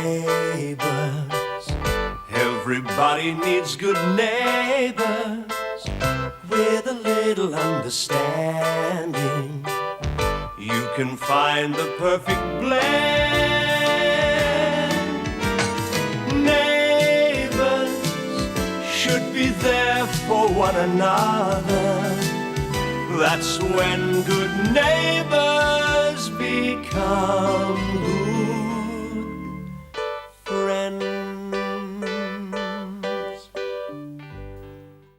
Neighbours, everybody needs good neighbours with a little understanding. You can find the perfect blend. Neighbours should be there for one another. That's when good neighbours become good friends.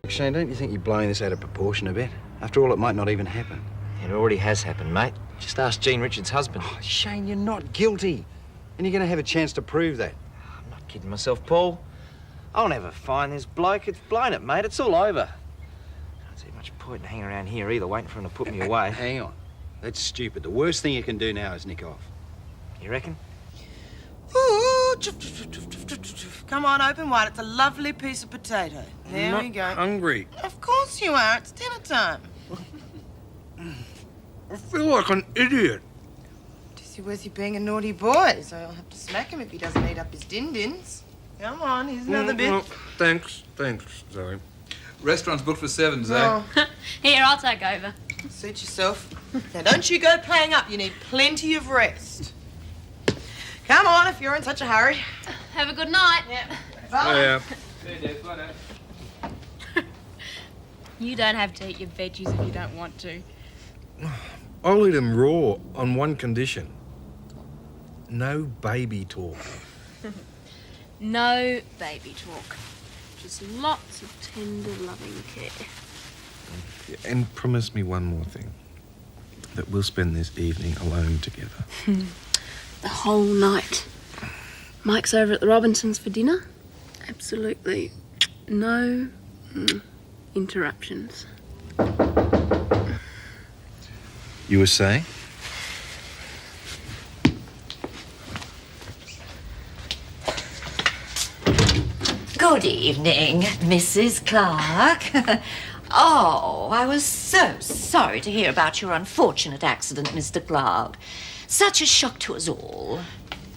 Shane, don't you think you're blowing this out of proportion a bit? After all, it might not even happen. It already has happened, mate. Just ask Jean Richards' husband. Oh, Shane, you're not guilty. And you're going to have a chance to prove that. I'm not kidding myself, Paul. I'll never find this bloke. It's blown it, mate. It's all over. I don't see much point in hanging around here either, waiting for him to put me away. Hang on. That's stupid. The worst thing you can do now is nick off. You reckon? Ooh, come on, open wide. It's a lovely piece of potato. There we go. I'm hungry. Of course you are. It's dinner time. I feel like an idiot. Is he worth you being a naughty boy? So I'll have to smack him if he doesn't eat up his din-dins. Come on, here's another bit. Well, thanks, Zoe. Restaurant's booked for 7, Zoe. Oh. Here, I'll take over. Suit yourself. Now, don't you go playing up. You need plenty of rest. Come on, if you're in such a hurry. Have a good night. Yeah. Bye. Yeah. You don't have to eat your veggies if you don't want to. I'll eat them raw on one condition. No baby talk. No baby talk. Just lots of tender, loving care. And promise me one more thing. That we'll spend this evening alone together. The whole night. Mike's over at the Robinsons for dinner. Absolutely no interruptions. You were saying? Good evening, Mrs. Clarke. Oh, I was so sorry to hear about your unfortunate accident, Mr. Clarke. Such a shock to us all.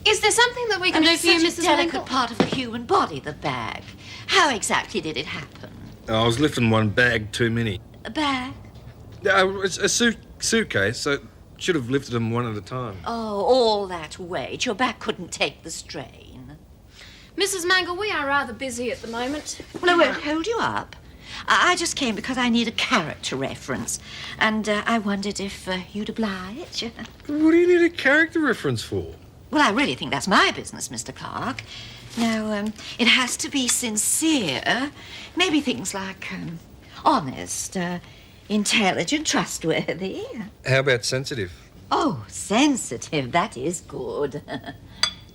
Is there something that we can do for you, Mrs. Mrs. delicate Mangle? part of the human body, the bag. How exactly did it happen? I was lifting one bag too many. A bag? It's a suitcase, so should have lifted them one at a time. Oh, all that weight. Your back couldn't take the strain. Mrs. Mangle, we are rather busy at the moment. Well, I won't hold you up. I just came because I need a character reference, and I wondered if you'd oblige. What do you need a character reference for? Well, I really think that's my business, Mr. Clarke. Now, it has to be sincere. Maybe things like honest, intelligent, trustworthy. How about sensitive? Oh, sensitive. That is good.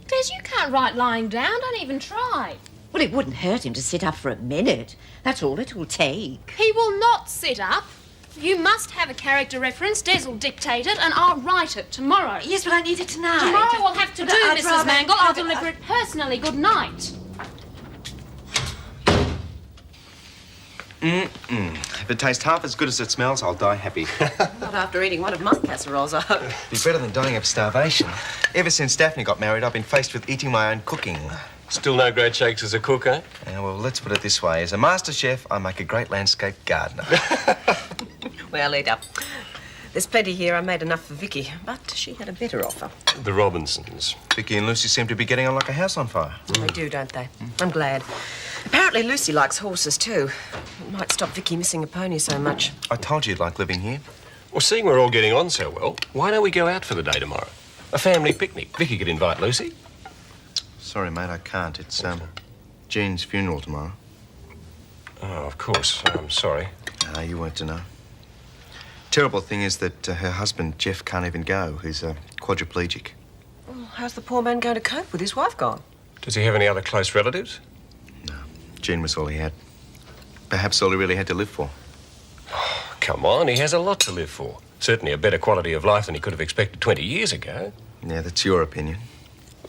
Des, you can't write lying down. Don't even try. Well, it wouldn't hurt him to sit up for a minute. That's all it will take. He will not sit up. You must have a character reference. Des will dictate it, and I'll write it tomorrow. Yes, but I need it tonight. Tomorrow we'll have to But do, I'd Mrs. rather Mangle. I'll have it- deliver it personally. Good night. If it tastes half as good as it smells, I'll die happy. Not after eating one of my casseroles, I hope. Be better than dying of starvation. Ever since Daphne got married, I've been faced with eating my own cooking. Still no great shakes as a cook, eh? Yeah, well, let's put it this way. As a master chef, I make a great landscape gardener. Well, eat up. There's plenty here. I made enough for Vikki, but she had a better offer. The Robinsons. Vikki and Lucy seem to be getting on like a house on fire. They do, don't they? I'm glad. Apparently Lucy likes horses too. It might stop Vikki missing a pony so much. I told you you'd like living here. Well, seeing we're all getting on so well, why don't we go out for the day tomorrow? A family picnic. Vikki could invite Lucy. Sorry, mate, I can't. It's, Jean's funeral tomorrow. Oh, of course. I'm sorry. Ah, you weren't to know. Terrible thing is that her husband, Jeff, can't even go. He's quadriplegic. Well, how's the poor man going to cope with his wife gone? Does he have any other close relatives? No, Jean was all he had. Perhaps all he really had to live for. Oh, come on, he has a lot to live for. Certainly a better quality of life than he could have expected 20 years ago. Yeah, that's your opinion.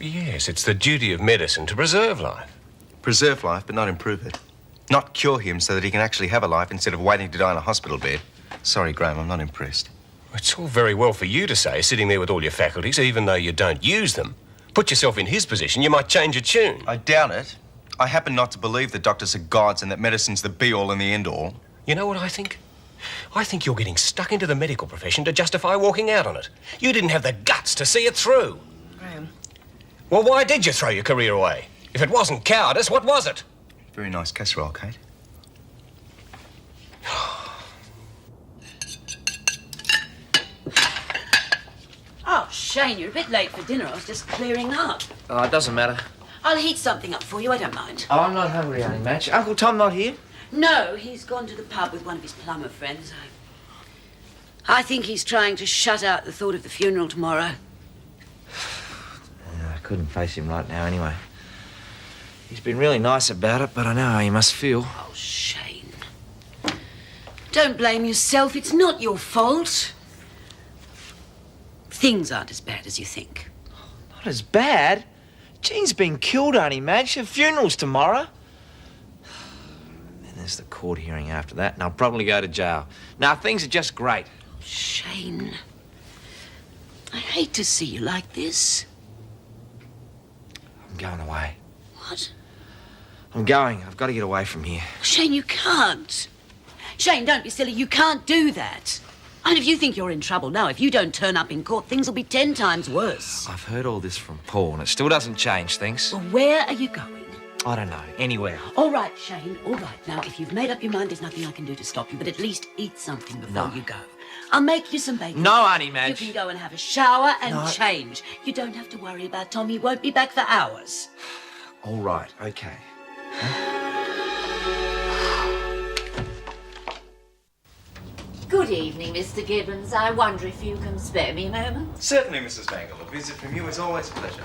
Yes, it's the duty of medicine to preserve life. Preserve life, but not improve it. Not cure him so that he can actually have a life instead of waiting to die in a hospital bed. Sorry, Graham, I'm not impressed. It's all very well for you to say, sitting there with all your faculties, even though you don't use them. Put yourself in his position, you might change your tune. I doubt it. I happen not to believe that doctors are gods and that medicine's the be-all and the end-all. You know what I think? I think you're getting stuck into the medical profession to justify walking out on it. You didn't have the guts to see it through. Graham. Well, why did you throw your career away? If it wasn't cowardice, what was it? Very nice casserole, Kate. Oh, Shane, you're a bit late for dinner. I was just clearing up. Oh, it doesn't matter. I'll heat something up for you, I don't mind. Oh, I'm not hungry, Auntie Madge. Uncle Tom not here? No, he's gone to the pub with one of his plumber friends. I think he's trying to shut out the thought of the funeral tomorrow. Yeah, I couldn't face him right now anyway. He's been really nice about it, but I know how he must feel. Oh, Shane. Don't blame yourself. It's not your fault. Things aren't as bad as you think. Not as bad? Jean's been killed, Auntie Madge. Her funeral's tomorrow. Then there's the court hearing after that, and I'll probably go to jail. Now, things are just great. Shane, I hate to see you like this. I'm going away. What? I'm going. I've got to get away from here. Shane, you can't. Shane, don't be silly. You can't do that. And if you think you're in trouble now, if you don't turn up in court, things will be 10 times worse. I've heard all this from Paul, and it still doesn't change things. Well, where are you going? I don't know. Anywhere. All right, Shane, all right. Now, if you've made up your mind, there's nothing I can do to stop you, but at least eat something before you go. I'll make you some bacon. No, Auntie Madge. You can go and have a shower and change. You don't have to worry about Tom. He won't be back for hours. All right, okay. Good evening, Mr. Gibbons. I wonder if you can spare me a moment. Certainly, Mrs. Mangle. A visit from you is always a pleasure.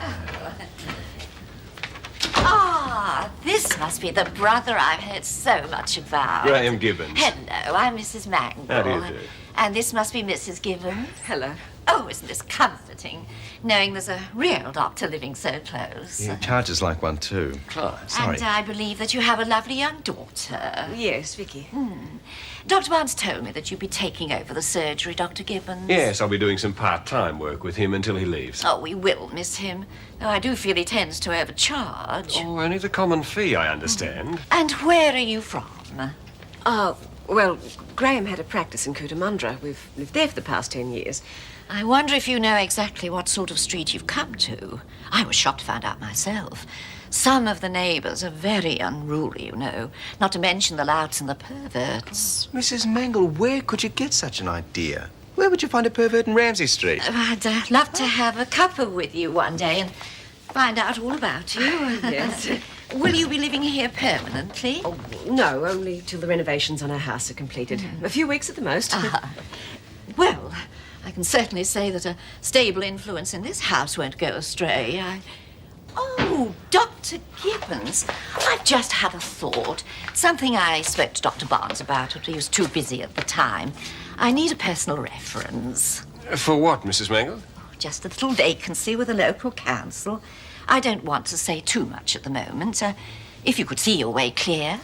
Ah, this must be the brother I've heard so much about. Graham Gibbons. Hello, I'm Mrs. Mangle. How do you do? And this must be Mrs. Gibbons. Hello. Oh, isn't this comforting, knowing there's a real doctor living so close. He charges like one, too. Oh, sorry. And I believe that you have a lovely young daughter. Yes, Vikki. Dr. Barnes told me that you'd be taking over the surgery, Dr. Gibbons. Yes, I'll be doing some part-time work with him until he leaves. Oh, we will miss him. Though I do feel he tends to overcharge. Oh, only the common fee, I understand. And where are you from? Well, Graham had a practice in Cootamundra. We've lived there for the past 10 years. I wonder if you know exactly what sort of street you've come to. I was shocked to find out myself. Some of the neighbours are very unruly, you know, not to mention the louts and the perverts. Mrs. Mangle, where could you get such an idea? Where would you find a pervert in Ramsay Street? I'd love to have a cuppa with you one day and find out all about you. Yes. Will you be living here permanently? Oh, no, only till the renovations on our house are completed. A few weeks at the most. Well, I can certainly say that a stable influence in this house won't go astray. Oh, Dr. Gibbons, I've just had a thought. Something I spoke to Dr. Barnes about, but he was too busy at the time. I need a personal reference. For what, Mrs. Mangle? Just a little vacancy with a local council. I don't want to say too much at the moment. If you could see your way clear.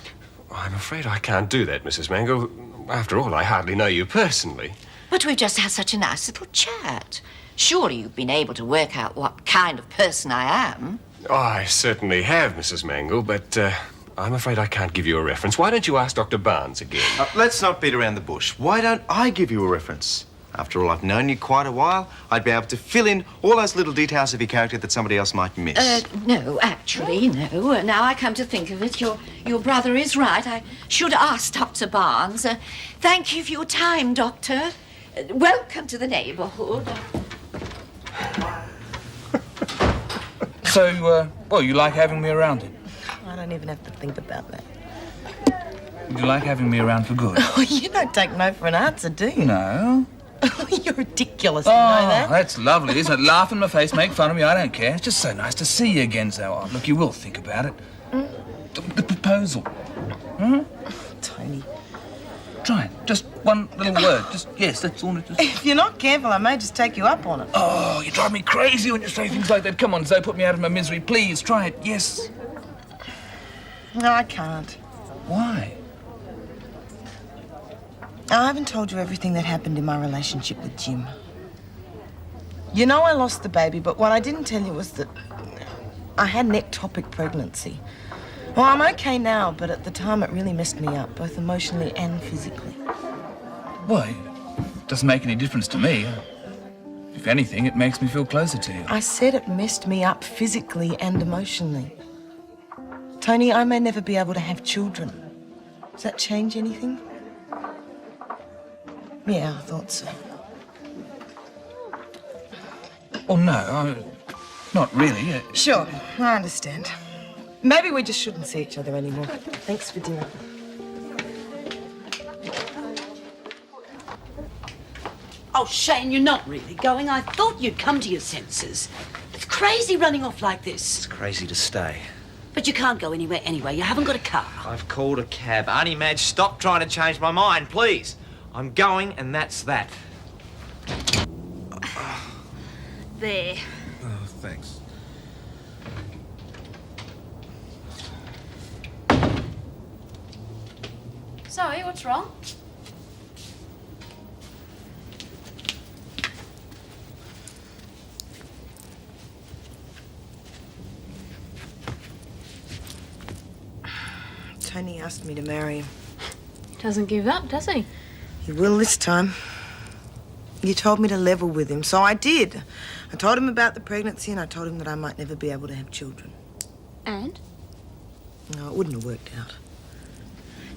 I'm afraid I can't do that, Mrs. Mangle. After all, I hardly know you personally. But we've just had such a nice little chat. Surely you've been able to work out what kind of person I am. Oh, I certainly have, Mrs. Mangle, but I'm afraid I can't give you a reference. Why don't you ask Dr. Barnes again? Let's not beat around the bush. Why don't I give you a reference? After all, I've known you quite a while. I'd be able to fill in all those little details of your character that somebody else might miss. No, actually, no. Now I come to think of it, your brother is right. I should ask Dr. Barnes. Thank you for your time, Doctor. Welcome to the neighbourhood. So, well, you like having me around then? I don't even have to think about that. You like having me around for good? Oh, you don't take no for an answer, do you? No. You're ridiculous, you know that. That's lovely, isn't it? Laugh in my face, make fun of me, I don't care. It's just so nice to see you again so often. Look, you will think about it. The proposal. Tony. Try it. Just one little word. Just, yes, that's all. If you're not careful, I may just take you up on it. Oh, you drive me crazy when you say things like that. Come on, Zoe, put me out of my misery. Please, try it. Yes. No, I can't. Why? I haven't told you everything that happened in my relationship with Jim. You know I lost the baby, but what I didn't tell you was that I had an ectopic pregnancy. Well, I'm okay now, but at the time it really messed me up, both emotionally and physically. Well, it doesn't make any difference to me. If anything, it makes me feel closer to you. I said it messed me up physically and emotionally. Tony, I may never be able to have children. Does that change anything? Yeah, I thought so. Oh, no, not really. Sure, I understand. Maybe we just shouldn't see each other anymore. Thanks for dinner. Oh, Shane, you're not really going. I thought you'd come to your senses. It's crazy running off like this. It's crazy to stay. But you can't go anywhere anyway. You haven't got a car. I've called a cab. Auntie Madge, stop trying to change my mind, please. I'm going, and that's that. There. Oh, thanks. Sorry, what's wrong? Tony asked me to marry him. He doesn't give up, does he? He will this time. You told me to level with him, so I did. I told him about the pregnancy and I told him that I might never be able to have children. And? No, it wouldn't have worked out.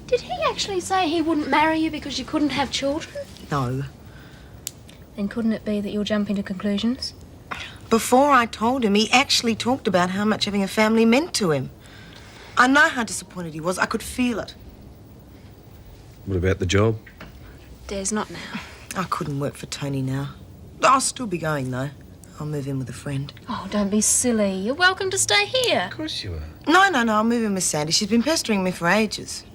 Did he actually say he wouldn't marry you because you couldn't have children? No. Then couldn't it be that you're jumping to conclusions? Before I told him, he actually talked about how much having a family meant to him. I know how disappointed he was. I could feel it. What about the job? Dare's not now. I couldn't work for Tony now. I'll still be going, though. I'll move in with a friend. Oh, don't be silly. You're welcome to stay here. Of course you are. No, I'll move in with Sandy. She's been pestering me for ages.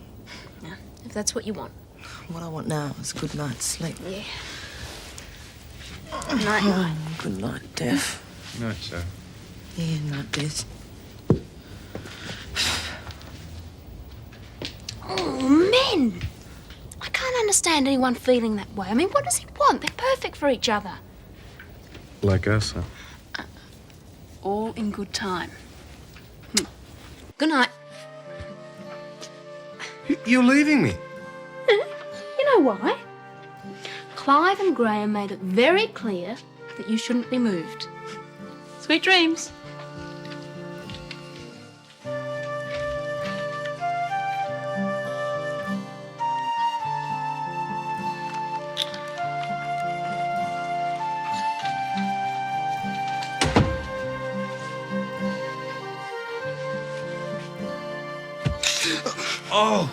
Yeah, if that's what you want. What I want now is a good night's sleep. Yeah. Good night. Good night, Daph. Night, sir. Yeah, night, Des. Oh, men! I can't understand anyone feeling that way. I mean, what does he want? They're perfect for each other. Like us, huh? All in good time. Good night. You're leaving me? You know why? Clive and Graham made it very clear that you shouldn't be moved. Sweet dreams. Oh!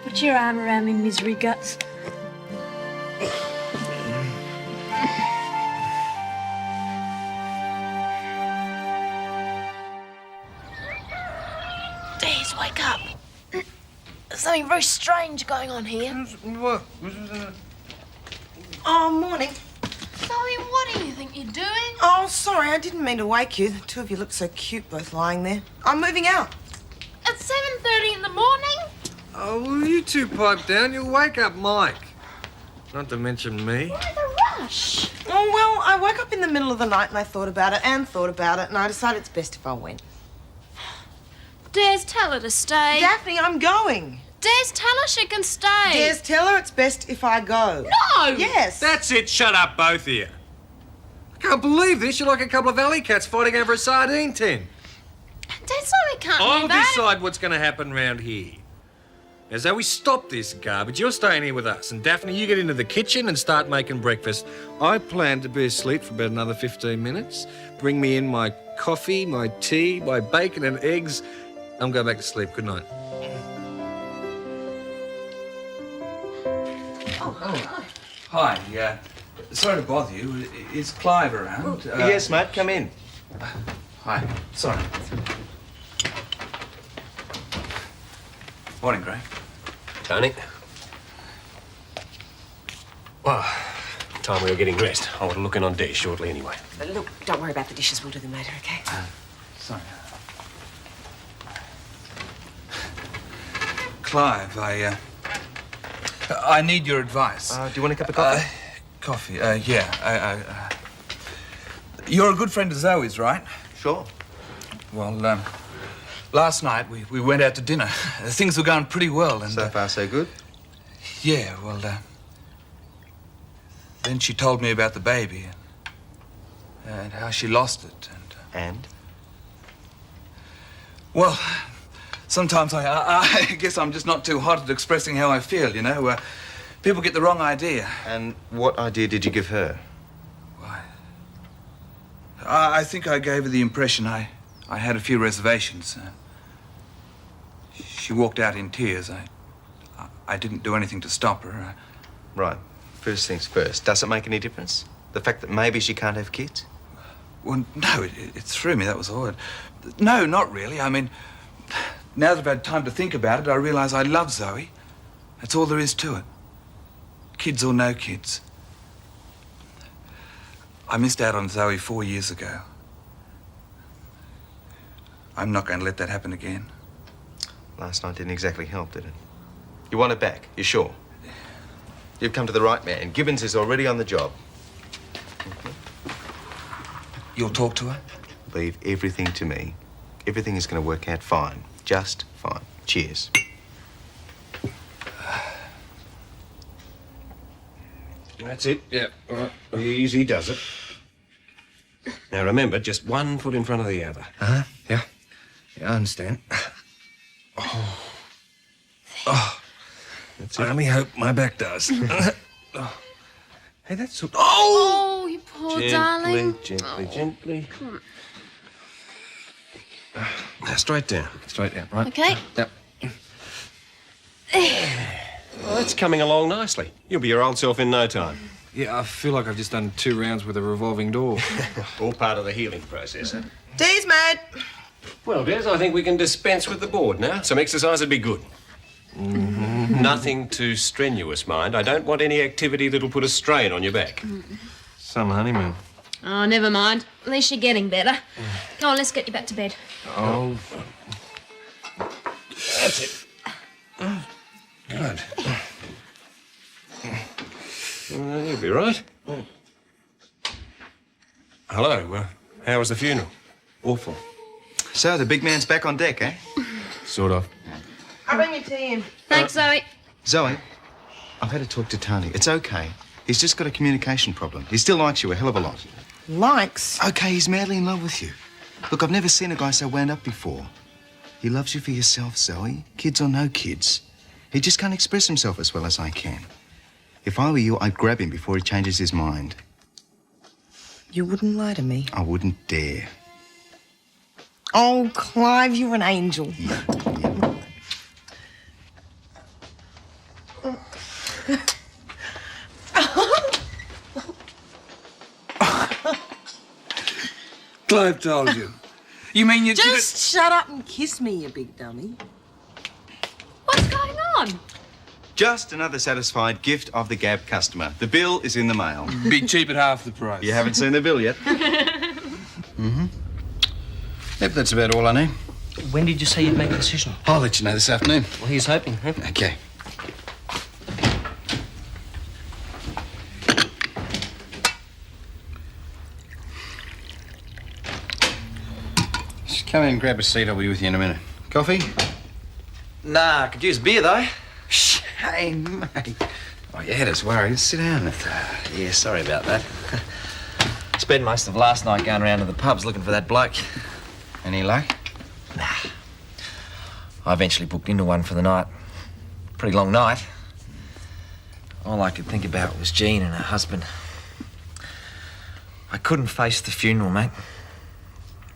Put your arm around me, misery guts. Des, wake up. There's something very strange going on here. What? Oh, morning. Zoe, what do you think you're doing? Oh, sorry, I didn't mean to wake you. The two of you look so cute both lying there. I'm moving out. At 7:30 in the morning? Oh, will you two pipe down? You'll wake up Mike. Not to mention me. Why the rush? Oh, well, I woke up in the middle of the night and I thought about it, and I decided it's best if I went. Des, tell her to stay. Daphne, I'm going. Des, tell her she can stay. Des, tell her it's best if I go. No! Yes. That's it. Shut up, both of you. I can't believe this. You're like a couple of alley cats fighting over a sardine tin. Des, Zoe can't I'll do that. decide what's going to happen round here. As though we stop this garbage, you're staying here with us. And Daphne, you get into the kitchen and start making breakfast. I plan to be asleep for about another 15 minutes. Bring me in my coffee, my tea, my bacon and eggs. I'm going back to sleep. Good night. Oh, hi. Sorry to bother you. Is Clive around? Yes, mate, come in. Hi. Sorry. Morning, Graham. Tony. Well, time we were getting dressed. I want to look in on Dee shortly anyway. Look, don't worry about the dishes. We'll do them later, okay? Sorry. Clive, I need your advice. Do you want a cup of coffee? Coffee, yeah. You're a good friend of Zoe's, right? Sure. Well, last night we went out to dinner. Things were going pretty well, and... So far, so good? Yeah, well, then she told me about the baby and how she lost it, And? Well, sometimes I guess I'm just not too hot at expressing how I feel, you know. People get the wrong idea. And what idea did you give her? Why? I think I gave her the impression I had a few reservations. She walked out in tears. I didn't do anything to stop her. Right. First things first. Does it make any difference? The fact that maybe she can't have kids? Well, no, it threw me. That was all. No, not really. I mean, now that I've had time to think about it, I realise I love Zoe. That's all there is to it. Kids or no kids. I missed out on Zoe 4 years ago. I'm not going to let that happen again. Last night didn't exactly help, did it? You want it back? You sure? You've come to the right man. Gibbons is already on the job. You'll talk to her? Leave everything to me. Everything is going to work out fine. Just fine. Cheers. That's it. Yeah. All right. Easy does it. Now remember, just one foot in front of the other. Uh-huh. Yeah. Yeah, I understand. Oh. That's it. I only hope my back does. Oh. Hey, that's so... Oh, you poor darling. Gently. Now, straight down. Straight down, right? Okay. Yep. Well, that's coming along nicely. You'll be your old self in no time. Yeah, I feel like I've just done 2 rounds with a revolving door. All part of the healing process. Tea's made. Well, Des, I think we can dispense with the board now. Some exercise would be good. Nothing too strenuous, mind. I don't want any activity that'll put a strain on your back. Some honeymoon. Oh, never mind. At least you're getting better. Come on, let's get you back to bed. Oh. That's it. Good. You'll be right. Hello. How was the funeral? Awful. So, the big man's back on deck, eh? Sort of. I'll bring your tea in. Thanks, Zoe. Zoe, I've had to talk to Tony. It's okay. He's just got a communication problem. He still likes you a hell of a lot. Likes? Okay, he's madly in love with you. Look, I've never seen a guy so wound up before. He loves you for yourself, Zoe. Kids or no kids. He just can't express himself as well as I can. If I were you, I'd grab him before he changes his mind. You wouldn't lie to me? I wouldn't dare. Oh, Clive, you're an angel. Yeah. Clive told you. You mean you Just shut up and kiss me, you big dummy. What's going on? Just another satisfied gift of the Gab customer. The bill is in the mail. Be cheap at half the price. You haven't seen the bill yet. Yep, that's about all I need. When did you say you'd make a decision? I'll let you know this afternoon. Well, here's hoping, huh? Okay. Just come in and grab a seat. I'll be with you in a minute. Coffee? Nah, I could use a beer, though. Shame, mate. Oh, your head is worried. Sit down. Yeah, sorry about that. Spent most of last night going around to the pubs looking for that bloke. Any luck? Nah. I eventually booked into one for the night. Pretty long night. All I could think about was Jean and her husband. I couldn't face the funeral, mate.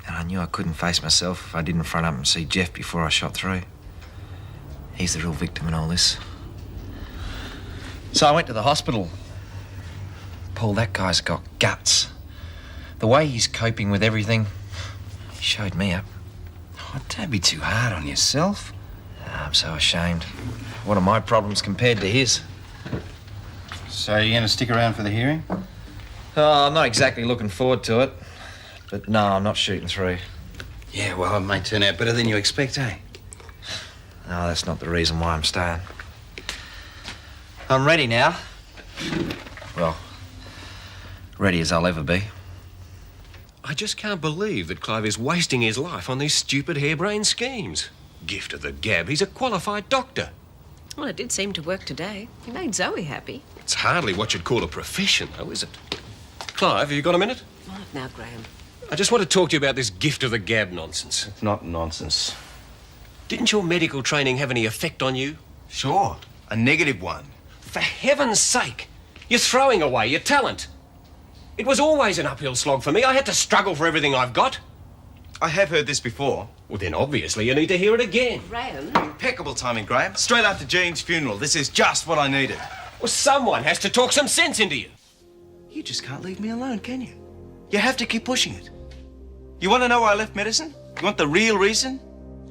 And I knew I couldn't face myself if I didn't front up and see Jeff before I shot through. He's the real victim in all this. So I went to the hospital. Paul, that guy's got guts. The way he's coping with everything, he showed me up. Oh, don't be too hard on yourself. I'm so ashamed. What are my problems compared to his? So you're going to stick around for the hearing? Oh, I'm not exactly looking forward to it. But no, I'm not shooting through. Yeah, well, it may turn out better than you expect, eh? No, that's not the reason why I'm staying. I'm ready now. Well, ready as I'll ever be. I just can't believe that Clive is wasting his life on these stupid harebrained schemes. Gift of the gab, he's a qualified doctor. Well, it did seem to work today. He made Zoe happy. It's hardly what you'd call a profession, though, is it? Clive, have you got a minute? Right now, Graham. I just want to talk to you about this gift of the gab nonsense. It's not nonsense. Didn't your medical training have any effect on you? Sure, a negative one. For heaven's sake, you're throwing away your talent. It was always an uphill slog for me. I had to struggle for everything I've got. I have heard this before. Well, then obviously you need to hear it again. Graham? Impeccable timing, Graham. Straight after Jean's funeral. This is just what I needed. Well, someone has to talk some sense into you. You just can't leave me alone, can you? You have to keep pushing it. You want to know why I left medicine? You want the real reason?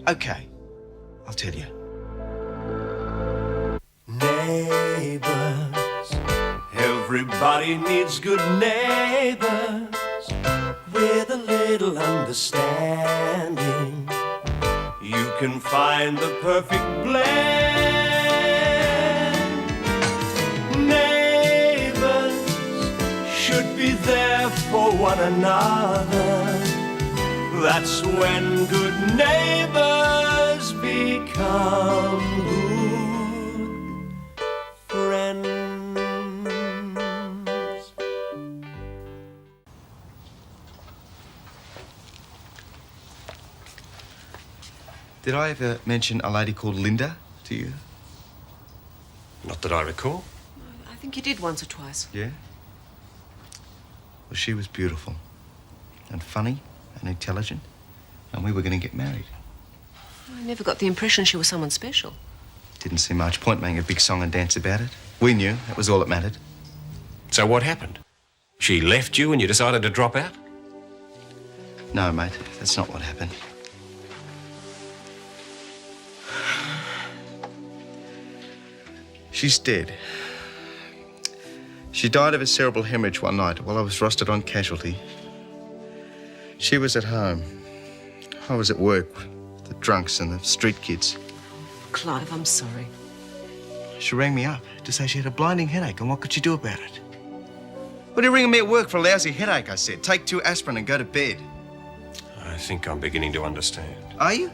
Okay, I'll tell you. Neighbours, everybody needs good neighbours with a little understanding. You can find the perfect blend. Neighbours should be there for one another. That's when good neighbours become good friends. Did I ever mention a lady called Linda to you? Not that I recall. I think you did once or twice. Yeah? Well, she was beautiful and funny and intelligent, and we were going to get married. I never got the impression she was someone special. Didn't see much point making a big song and dance about it. We knew that was all that mattered. So what happened? She left you and you decided to drop out? No, mate, that's not what happened. She's dead. She died of a cerebral hemorrhage one night while I was rostered on casualty. She was at home. I was at work, the drunks and the street kids. Clive, I'm sorry. She rang me up to say she had a blinding headache and what could she do about it? What are you ringing me at work for a lousy headache, I said. Take 2 aspirin and go to bed. I think I'm beginning to understand. Are you?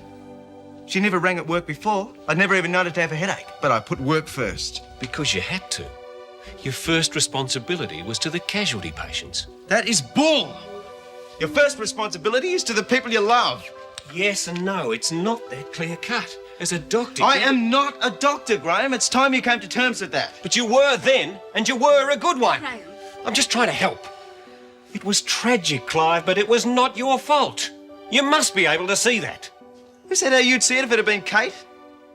She never rang at work before. I'd never even known her to have a headache. But I put work first. Because you had to. Your first responsibility was to the casualty patients. That is bull! Your first responsibility is to the people you love. Yes and no, it's not that clear cut. As a doctor, I am not a doctor, Graham. It's time you came to terms with that. But you were then, and you were a good one. Graham. I'm just trying to help. It was tragic, Clive, but it was not your fault. You must be able to see that. Who said how you'd see it if it had been Kate?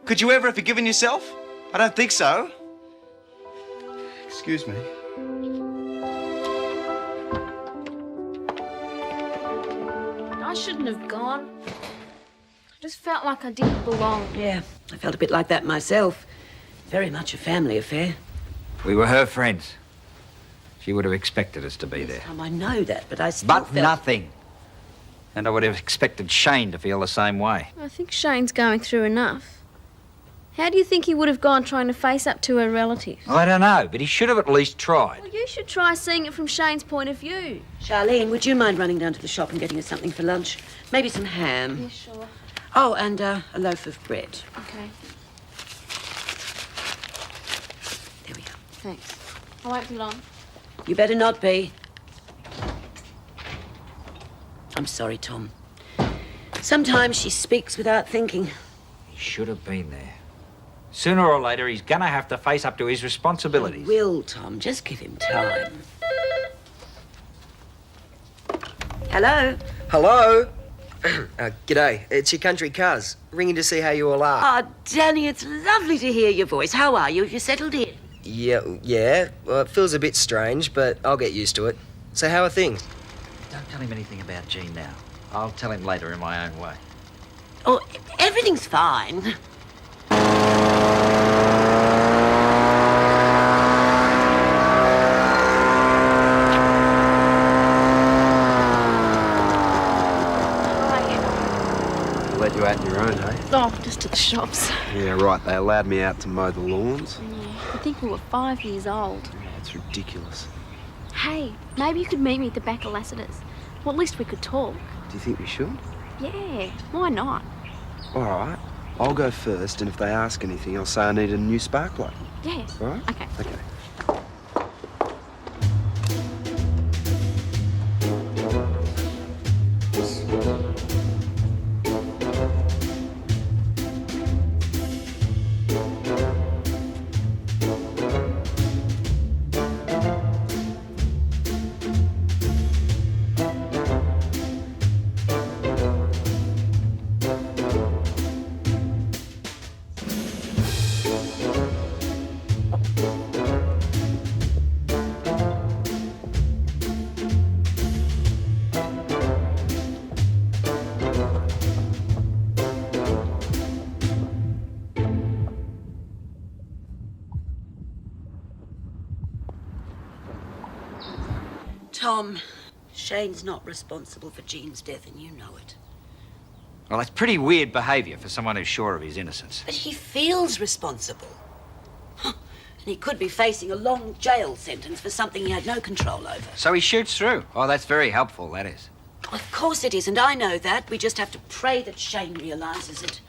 Could you ever have forgiven yourself? I don't think so. Excuse me. I shouldn't have gone. I just felt like I didn't belong. Yeah, I felt a bit like that myself. Very much a family affair. We were her friends. She would have expected us to be there. I know that, but I still But felt... nothing. And I would have expected Shane to feel the same way. I think Shane's going through enough. How do you think he would have gone trying to face up to her relatives? I don't know, but he should have at least tried. Well, you should try seeing it from Shane's point of view. Charlene, would you mind running down to the shop and getting us something for lunch? Maybe some ham. Yeah, sure. Oh, and a loaf of bread. Okay. There we are. Thanks. I won't be long. You better not be. I'm sorry, Tom. Sometimes she speaks without thinking. He should have been there. Sooner or later, he's gonna have to face up to his responsibilities. He will, Tom. Just give him time. Hello? Hello? G'day. It's your country cuz. Ringing to see how you all are. Oh, Danny, it's lovely to hear your voice. How are you? Have you settled in? Yeah. Well, it feels a bit strange, but I'll get used to it. So how are things? Don't tell him anything about Jean now. I'll tell him later in my own way. Oh, everything's fine. Let you out on your own, hey? Oh, just to the shops. Yeah, right. They allowed me out to mow the lawns. Yeah, I think we were 5 years old. Yeah, it's ridiculous. Hey, maybe you could meet me at the back of Lassiter's. Well, at least we could talk. Do you think we should? Yeah, why not? All right. I'll go first, and if they ask anything, I'll say I need a new spark plug. Yeah. All right? Okay. Okay. Tom, Shane's not responsible for Jean's death, and you know it. Well, that's pretty weird behaviour for someone who's sure of his innocence. But he feels responsible. And he could be facing a long jail sentence for something he had no control over. So he shoots through. Oh, that's very helpful, that is. Of course it is, and I know that. We just have to pray that Shane realises it.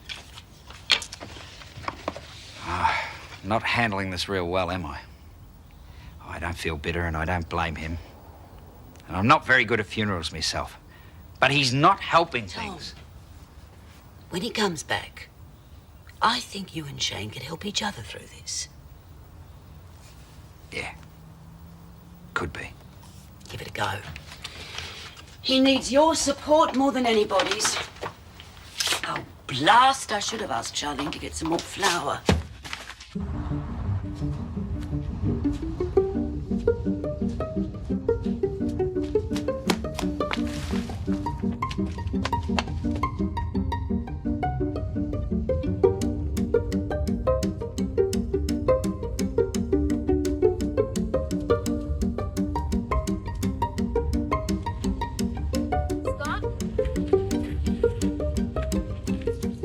Not handling this real well, am I? Oh, I don't feel bitter and I don't blame him. And I'm not very good at funerals myself. But he's not helping things. When he comes back, I think you and Shane can help each other through this. Yeah. Could be. Give it a go. He needs your support more than anybody's. Oh, blast! I should have asked Charlene to get some more flour.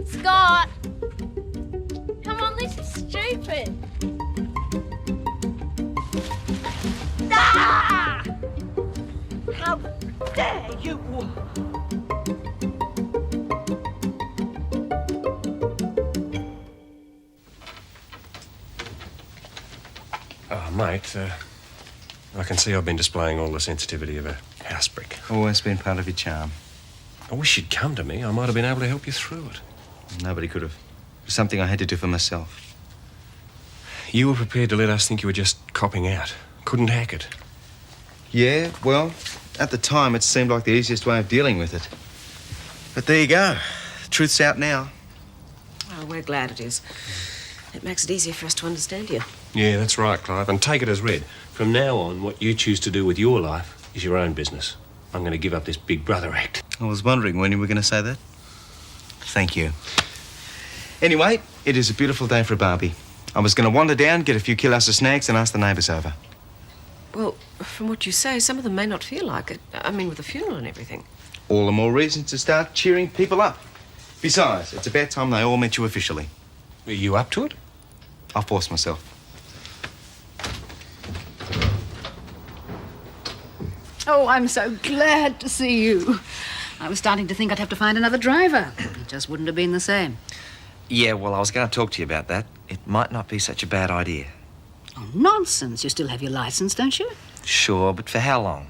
Scott! Come on, this is stupid. Ah! How dare you! Oh, mate, I can see I've been displaying all the sensitivity of a house brick. Always been part of your charm. I wish you'd come to me. I might have been able to help you through it. Nobody could have. It was something I had to do for myself. You were prepared to let us think you were just copping out. Couldn't hack it. Yeah, well, at the time it seemed like the easiest way of dealing with it. But there you go. Truth's out now. Oh, we're glad it is. It makes it easier for us to understand you. Yeah, that's right, Clive. And take it as read. From now on, what you choose to do with your life is your own business. I'm going to give up this big brother act. I was wondering when you were going to say that. Thank you. Anyway, it is a beautiful day for a barbie. I was going to wander down, get a few kilos of snacks and ask the neighbours over. Well, from what you say, some of them may not feel like it. I mean, with the funeral and everything. All the more reason to start cheering people up. Besides, it's about time they all met you officially. Are you up to it? I'll force myself. Oh, I'm so glad to see you. I was starting to think I'd have to find another driver. It just wouldn't have been the same. Yeah, well, I was going to talk to you about that. It might not be such a bad idea. Oh, nonsense. You still have your license, don't you? Sure, but for how long?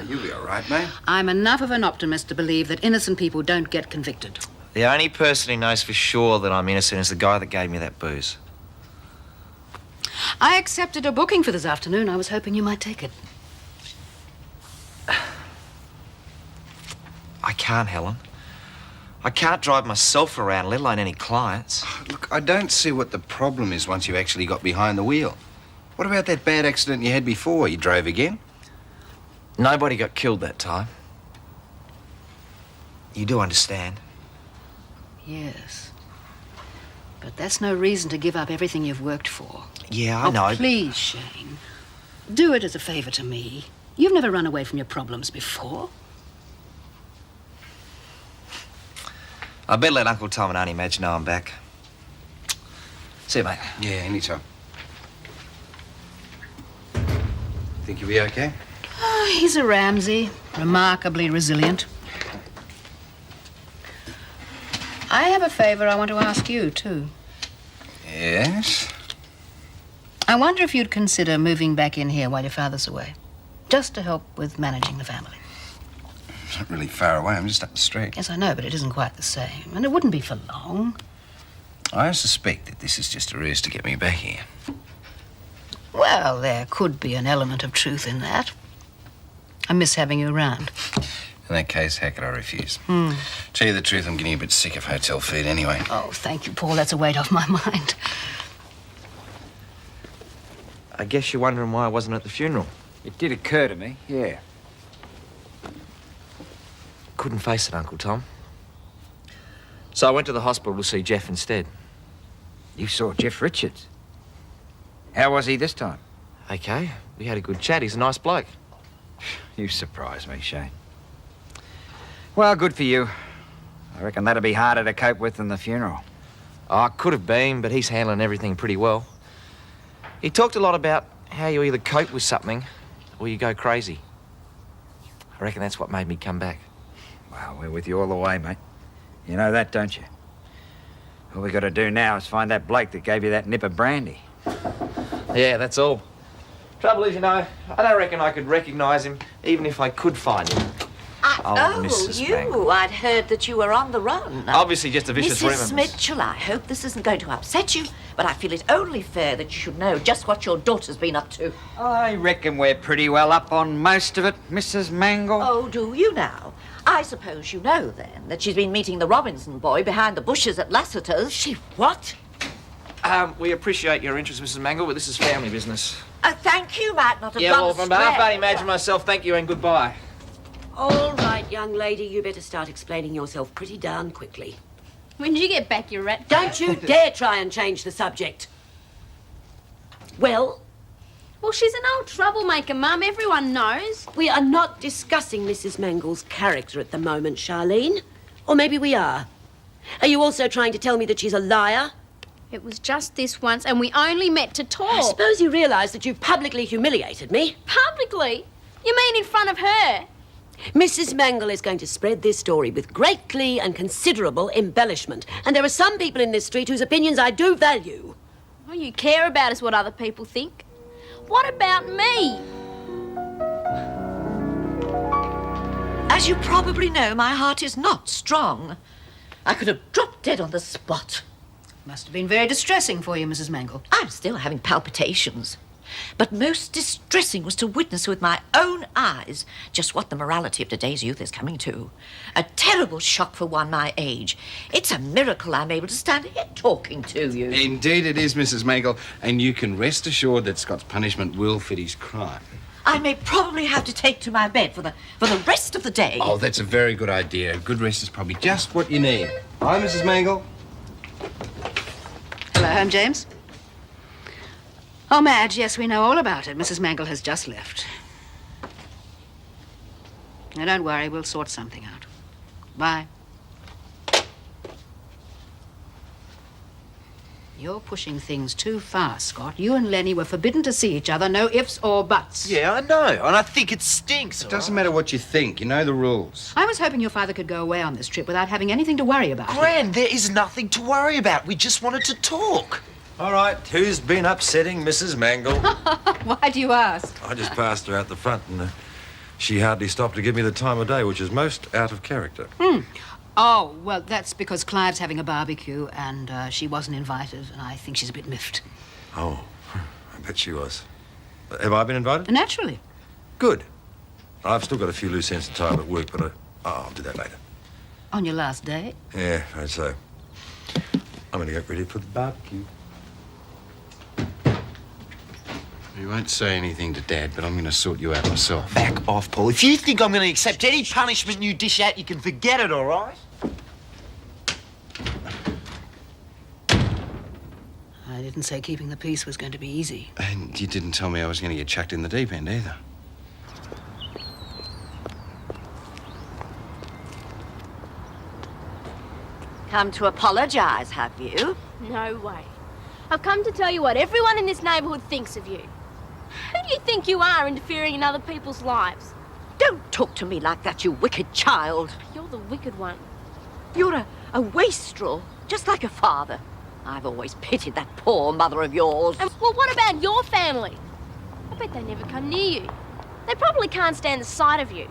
You'll be all right, mate. I'm enough of an optimist to believe that innocent people don't get convicted. The only person who knows for sure that I'm innocent is the guy that gave me that booze. I accepted a booking for this afternoon. I was hoping you might take it. I can't, Helen. I can't drive myself around, let alone any clients. Look, I don't see what the problem is once you actually got behind the wheel. What about that bad accident you had before? You drove again? Nobody got killed that time. You do understand? Yes. But that's no reason to give up everything you've worked for. Yeah, I know. Please, Shane. Do it as a favour to me. You've never run away from your problems before. I better let Uncle Tom and Auntie Madge know I'm back. See you, mate. Yeah, anytime. Think you'll be okay? he's a Ramsay. Remarkably resilient. I have a favour I want to ask you, too. Yes? I wonder if you'd consider moving back in here while your father's away. Just to help with managing the family. It's not really far away. I'm just up the street. Yes, I know, but it isn't quite the same. And it wouldn't be for long. I suspect that this is just a ruse to get me back here. Well, there could be an element of truth in that. I miss having you around. In that case, how could I refuse? Tell you the truth, I'm getting a bit sick of hotel food anyway. Oh, thank you, Paul. That's a weight off my mind. I guess you're wondering why I wasn't at the funeral. It did occur to me, yeah. Couldn't face it, Uncle Tom. So I went to the hospital to see Jeff instead. You saw Jeff Richards? How was he this time? Okay, we had a good chat. He's a nice bloke. You surprise me, Shane. Well, good for you. I reckon that'll be harder to cope with than the funeral. Oh, it could have been, but he's handling everything pretty well. He talked a lot about how you either cope with something or you go crazy. I reckon that's what made me come back. Well, we're with you all the way, mate. You know that, don't you? All we got to do now is find that bloke that gave you that nip of brandy. Yeah, that's all. Trouble is, you know, I don't reckon I could recognise him, even if I could find him. Mrs. you. Mangle. I'd heard that you were on the run. Obviously just a vicious rumour. Mrs. Mitchell, I hope this isn't going to upset you, but I feel it only fair that you should know just what your daughter's been up to. I reckon we're pretty well up on most of it, Mrs. Mangle. Oh, do you now? I suppose you know, then, that she's been meeting the Robinson boy behind the bushes at Lassiter's. She what? We appreciate your interest, Mrs. Mangle, but this is family business. Thank you, Matt, not a Yeah, well, blunt from behalf square. I imagine myself, thank you and goodbye. All right, young lady, you better start explaining yourself pretty darn quickly. When did you get back, you rat? Don't you dare try and change the subject. Well? Well, she's an old troublemaker, Mum. Everyone knows. We are not discussing Mrs. Mangle's character at the moment, Charlene. Or maybe we are. Are you also trying to tell me that she's a liar? It was just this once, and we only met to talk. I suppose you realise that you've publicly humiliated me. Publicly? You mean in front of her? Mrs. Mangle is going to spread this story with great glee and considerable embellishment. And there are some people in this street whose opinions I do value. All you care about is what other people think. What about me? As you probably know, my heart is not strong. I could have dropped dead on the spot. Must have been very distressing for you, Mrs. Mangle. I'm still having palpitations. But most distressing was to witness with my own eyes just what the morality of today's youth is coming to. A terrible shock for one my age. It's a miracle I'm able to stand here talking to you. Indeed it is, Mrs. Mangle, and you can rest assured that Scott's punishment will fit his crime. I may probably have to take to my bed for the rest of the day. Oh, that's a very good idea. A good rest is probably just what you need. Hi, Mrs. Mangle. Hello, home, James. Oh, Madge, yes, we know all about it. Mrs. Mangle has just left. Now, don't worry, we'll sort something out. Bye. You're pushing things too far, Scott. You and Lenny were forbidden to see each other, no ifs or buts. Yeah, I know, and I think it stinks. It doesn't matter what you think. You know the rules. I was hoping your father could go away on this trip without having anything to worry about. Gran, there is nothing to worry about. We just wanted to talk. All right, who's been upsetting Mrs. Mangle? Why do you ask? I just passed her out the front and she hardly stopped to give me the time of day, which is most out of character. Oh, well, that's because Clive's having a barbecue and she wasn't invited, and I think she's a bit miffed. Oh, I bet she was. Have I been invited? Naturally. Good. I've still got a few loose ends to tie up at work, but I'll do that later. On your last day? Yeah, I'd so. I'm going to get ready for the barbecue. You won't say anything to Dad, but I'm going to sort you out myself. Back off, Paul. If you think I'm going to accept any punishment you dish out, you can forget it, all right? I didn't say keeping the peace was going to be easy. And you didn't tell me I was going to get chucked in the deep end either. Come to apologise, have you? No way. I've come to tell you what everyone in this neighbourhood thinks of you. Who do you think you are, interfering in other people's lives? Don't talk to me like that, you wicked child. You're the wicked one. You're a wastrel, just like your father. I've always pitied that poor mother of yours. And, well, what about your family? I bet they never come near you. They probably can't stand the sight of you.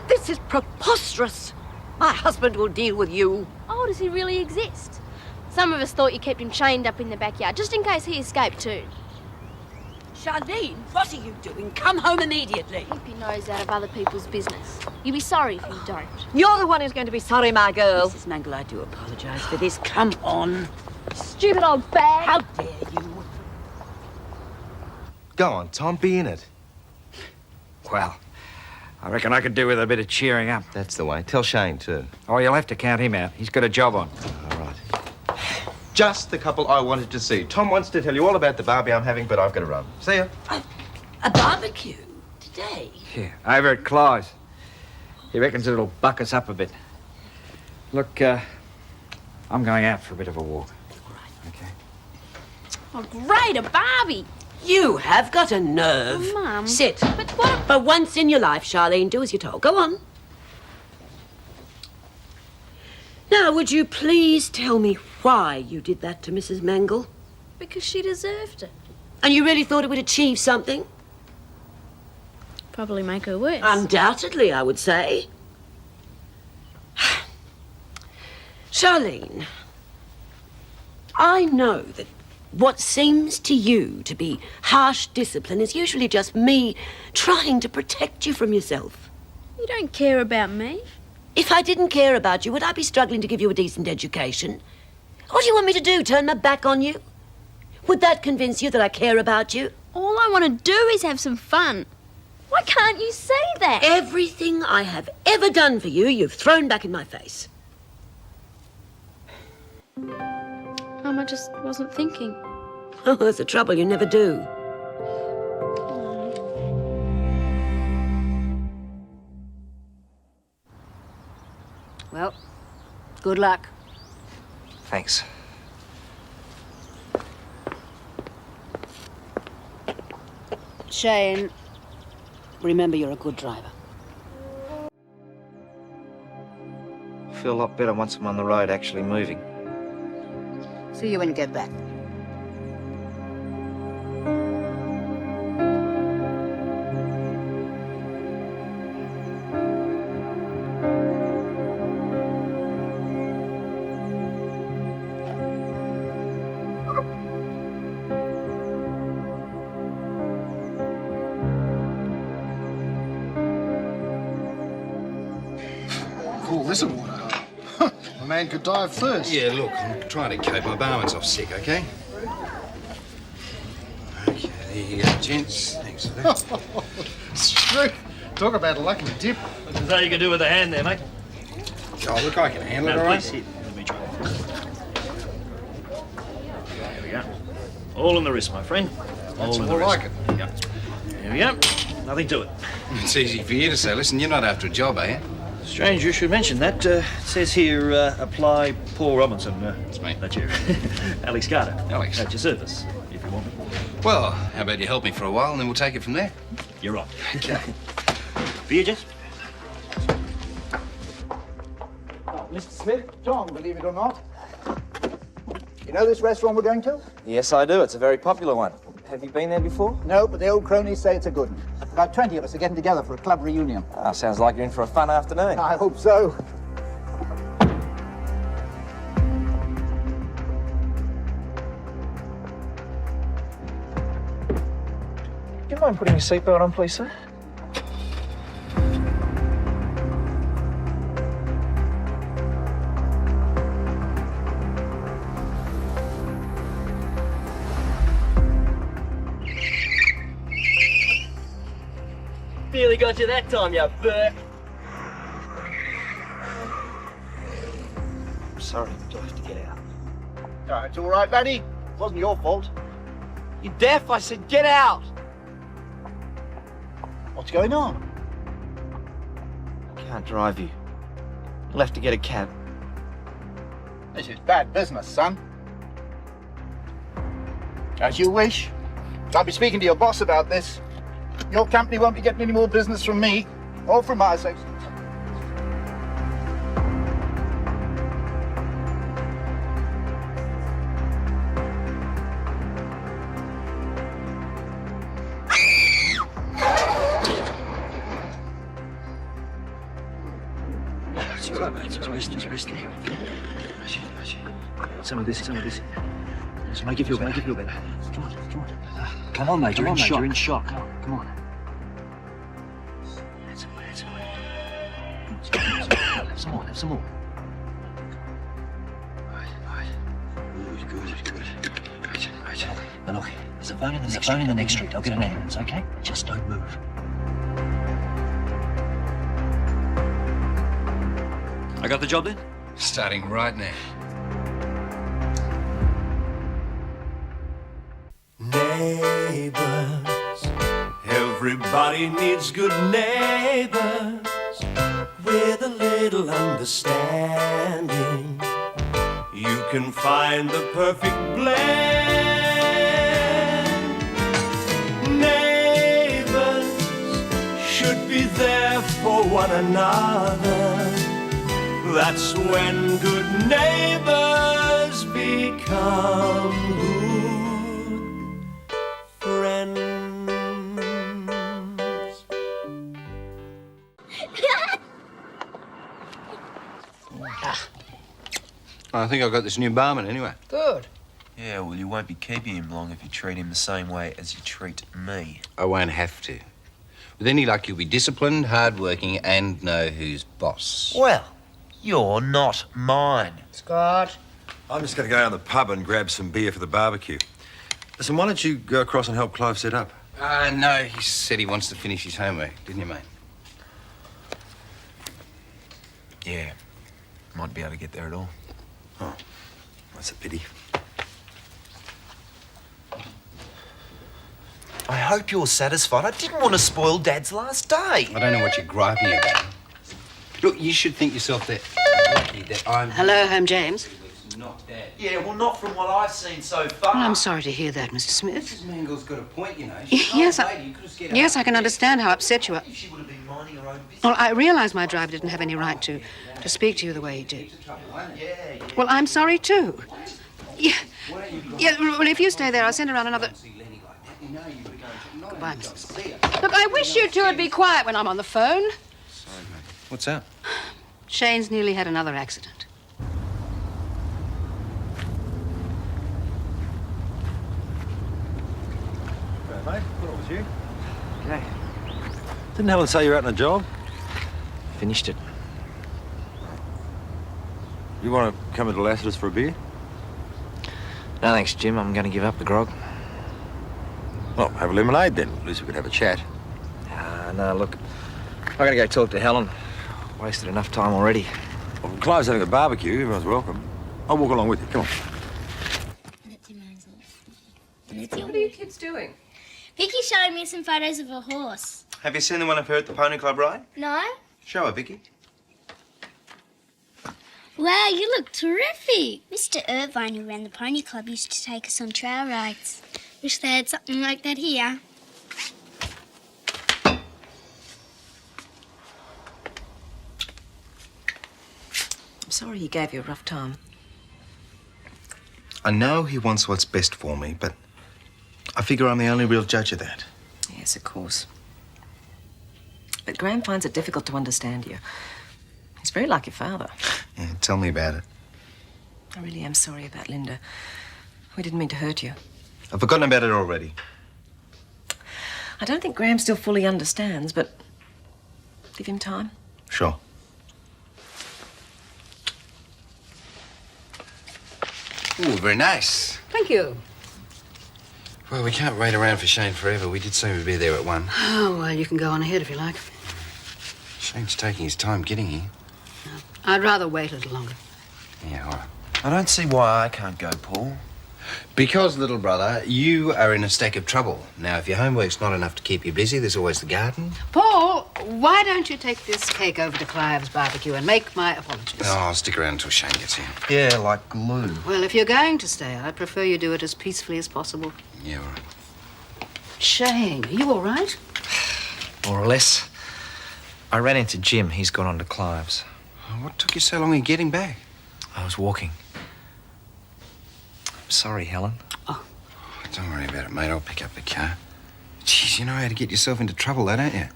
This is preposterous. My husband will deal with you. Oh, does he really exist? Some of us thought you kept him chained up in the backyard, just in case he escaped too. Charlene, what are you doing? Come home immediately. Keep your nose out of other people's business. You'll be sorry if you don't. You're the one who's going to be sorry, my girl. Mrs. Mangle, I do apologise for this. Come on. Stupid old bag. How dare you? Go on, Tom, be in it. Well, I reckon I could do with a bit of cheering up. That's the way. Tell Shane, too. Oh, you'll have to count him out. He's got a job on. All right. Just the couple I wanted to see. Tom wants to tell you all about the barbie I'm having, but I've got to run. See ya. A barbecue? Today? Yeah, over at Clive's. He reckons it'll buck us up a bit. Look, I'm going out for a bit of a walk. Oh, great, a Barbie. You have got a nerve. Oh, Mum. Sit. But what? For once in your life, Charlene, do as you're told. Go on. Now, would you please tell me why you did that to Mrs. Mangle? Because she deserved it. And you really thought it would achieve something? Probably make her worse. Undoubtedly, I would say. Charlene, I know that what seems to you to be harsh discipline is usually just me trying to protect you from yourself. You don't care about me. If I didn't care about you, would I be struggling to give you a decent education? What do you want me to do, turn my back on you? Would that convince you that I care about you? All I want to do is have some fun. Why can't you see that? Everything I have ever done for you, you've thrown back in my face. I just wasn't thinking. Oh, that's the trouble, you never do. Well, good luck. Thanks. Shane, remember you're a good driver. I feel a lot better once I'm on the road actually moving. See you when you get back. Call this a water hole. A man could die of thirst. Yeah, look, I'm trying to cope. My barman's off sick, OK? OK, there you go, gents. Thanks for that. Straight. Talk about a lucky dip. Looks as though you can do with a hand there, mate. Oh, look, I can handle it, all right? Please sit. Let me try. There we go. All in the wrist, my friend. That's in the more wrist. like it. Yep. There we go. Nothing to it. It's easy for you to say. Listen, you're not after a job, are you? Strange you should mention that. It says here, apply Paul Robinson. That's me. That's you. Alex Carter. Alex. At your service, if you want me. Well, how about you help me for a while and then we'll take it from there? You're on. Okay. Beer, Jess? Mr. Smith, Tom, believe it or not. You know this restaurant we're going to? Yes, I do. It's a very popular one. Have you been there before? No, but the old cronies say it's a good one. About 20 of us are getting together for a club reunion. Ah, sounds like you're in for a fun afternoon. I hope so. Do you mind putting your seatbelt on, please, sir? Nearly got you that time, you Burke. I'm sorry, do I have to get out? Oh, it's all right, laddie. It wasn't your fault. You deaf? I said get out. What's going on? I can't drive you. You'll have to get a cab. This is bad business, son. As you wish. I'll be speaking to your boss about this. Your company won't be getting any more business from me. All for my sake. Some of this. Just make you feel better. Come on, mate. You're in shock. Come on. Have some more. Right. Good. Right. Now look, there's a phone in the next street. I'll get an ambulance, okay? Just don't move. I got the job then? Starting right now. Neighbours, everybody needs good neighbours with a little understanding. You can find the perfect blend. Neighbours should be there for one another. That's when good neighbours become good friends. I think I've got this new barman anyway. Good. Yeah, well, you won't be keeping him long if you treat him the same way as you treat me. I won't have to. With any luck, you'll be disciplined, hard-working, and know who's boss. Well, you're not mine. Scott. I'm just going to go down to the pub and grab some beer for the barbecue. Listen, why don't you go across and help Clive set up? No, he said he wants to finish his homework, didn't you, mate? Yeah, might be able to get there at all. Oh, that's a pity. I hope you're satisfied. I didn't want to spoil Dad's last day. I don't know what you're griping about. Look, you should think yourself that lucky that I'm... Hello, home, James. Not Dad. Yeah, well, not from what I've seen so far. Well, I'm sorry to hear that, Mr. Smith. Mrs. Mangle's got a point, you know. Yes, I can understand how upset you are. She would have been minding her own business. Well, I realise my driver didn't have any right to speak to you the way he did. Yeah. Well, I'm sorry, too. Yeah, well, if you stay there, I'll send around another... Goodbye, Mr. Smith. Look, I wish you two would be quiet when I'm on the phone. Sorry, mate. What's that? Shane's nearly had another accident. Mate, thought it was you. Okay. Didn't Helen say you're out on a job? Finished it. You want to come into Lassiter's for a beer? No, thanks, Jim. I'm going to give up the grog. Well, have a lemonade then. At least we could have a chat. No, look. I got to go talk to Helen. Wasted enough time already. Well, Clive's having a barbecue. Everyone's welcome. I'll walk along with you. Come on. What are you kids doing? Vikki showed me some photos of a horse. Have you seen the one of her at the Pony Club ride? No? Show her, Vikki. Wow, you look terrific. Mr. Irvine, who ran the pony club, used to take us on trail rides. Wish they had something like that here. I'm sorry he gave you a rough time. I know he wants what's best for me, but I figure I'm the only real judge of that. Yes, of course. But Graham finds it difficult to understand you. He's very like your father. Yeah, tell me about it. I really am sorry about Linda. We didn't mean to hurt you. I've forgotten about it already. I don't think Graham still fully understands, but give him time. Sure. Ooh, very nice. Thank you. Well, we can't wait around for Shane forever. We did say we'd be there at 1. Oh, well, you can go on ahead if you like. Shane's taking his time getting here. I'd rather wait a little longer. Yeah, all right. I don't see why I can't go, Paul. Because, little brother, you are in a stack of trouble. Now, if your homework's not enough to keep you busy, there's always the garden. Paul, why don't you take this cake over to Clive's barbecue and make my apologies? Oh, I'll stick around until Shane gets here. Yeah, like glue. Well, if you're going to stay, I'd prefer you do it as peacefully as possible. Yeah, all right. Shane, are you all right? More or less. I ran into Jim. He's gone on to Clive's. What took you so long in getting back? I was walking. I'm sorry, Helen. Don't worry about it, mate. I'll pick up the car. Jeez, you know how to get yourself into trouble, though, don't you?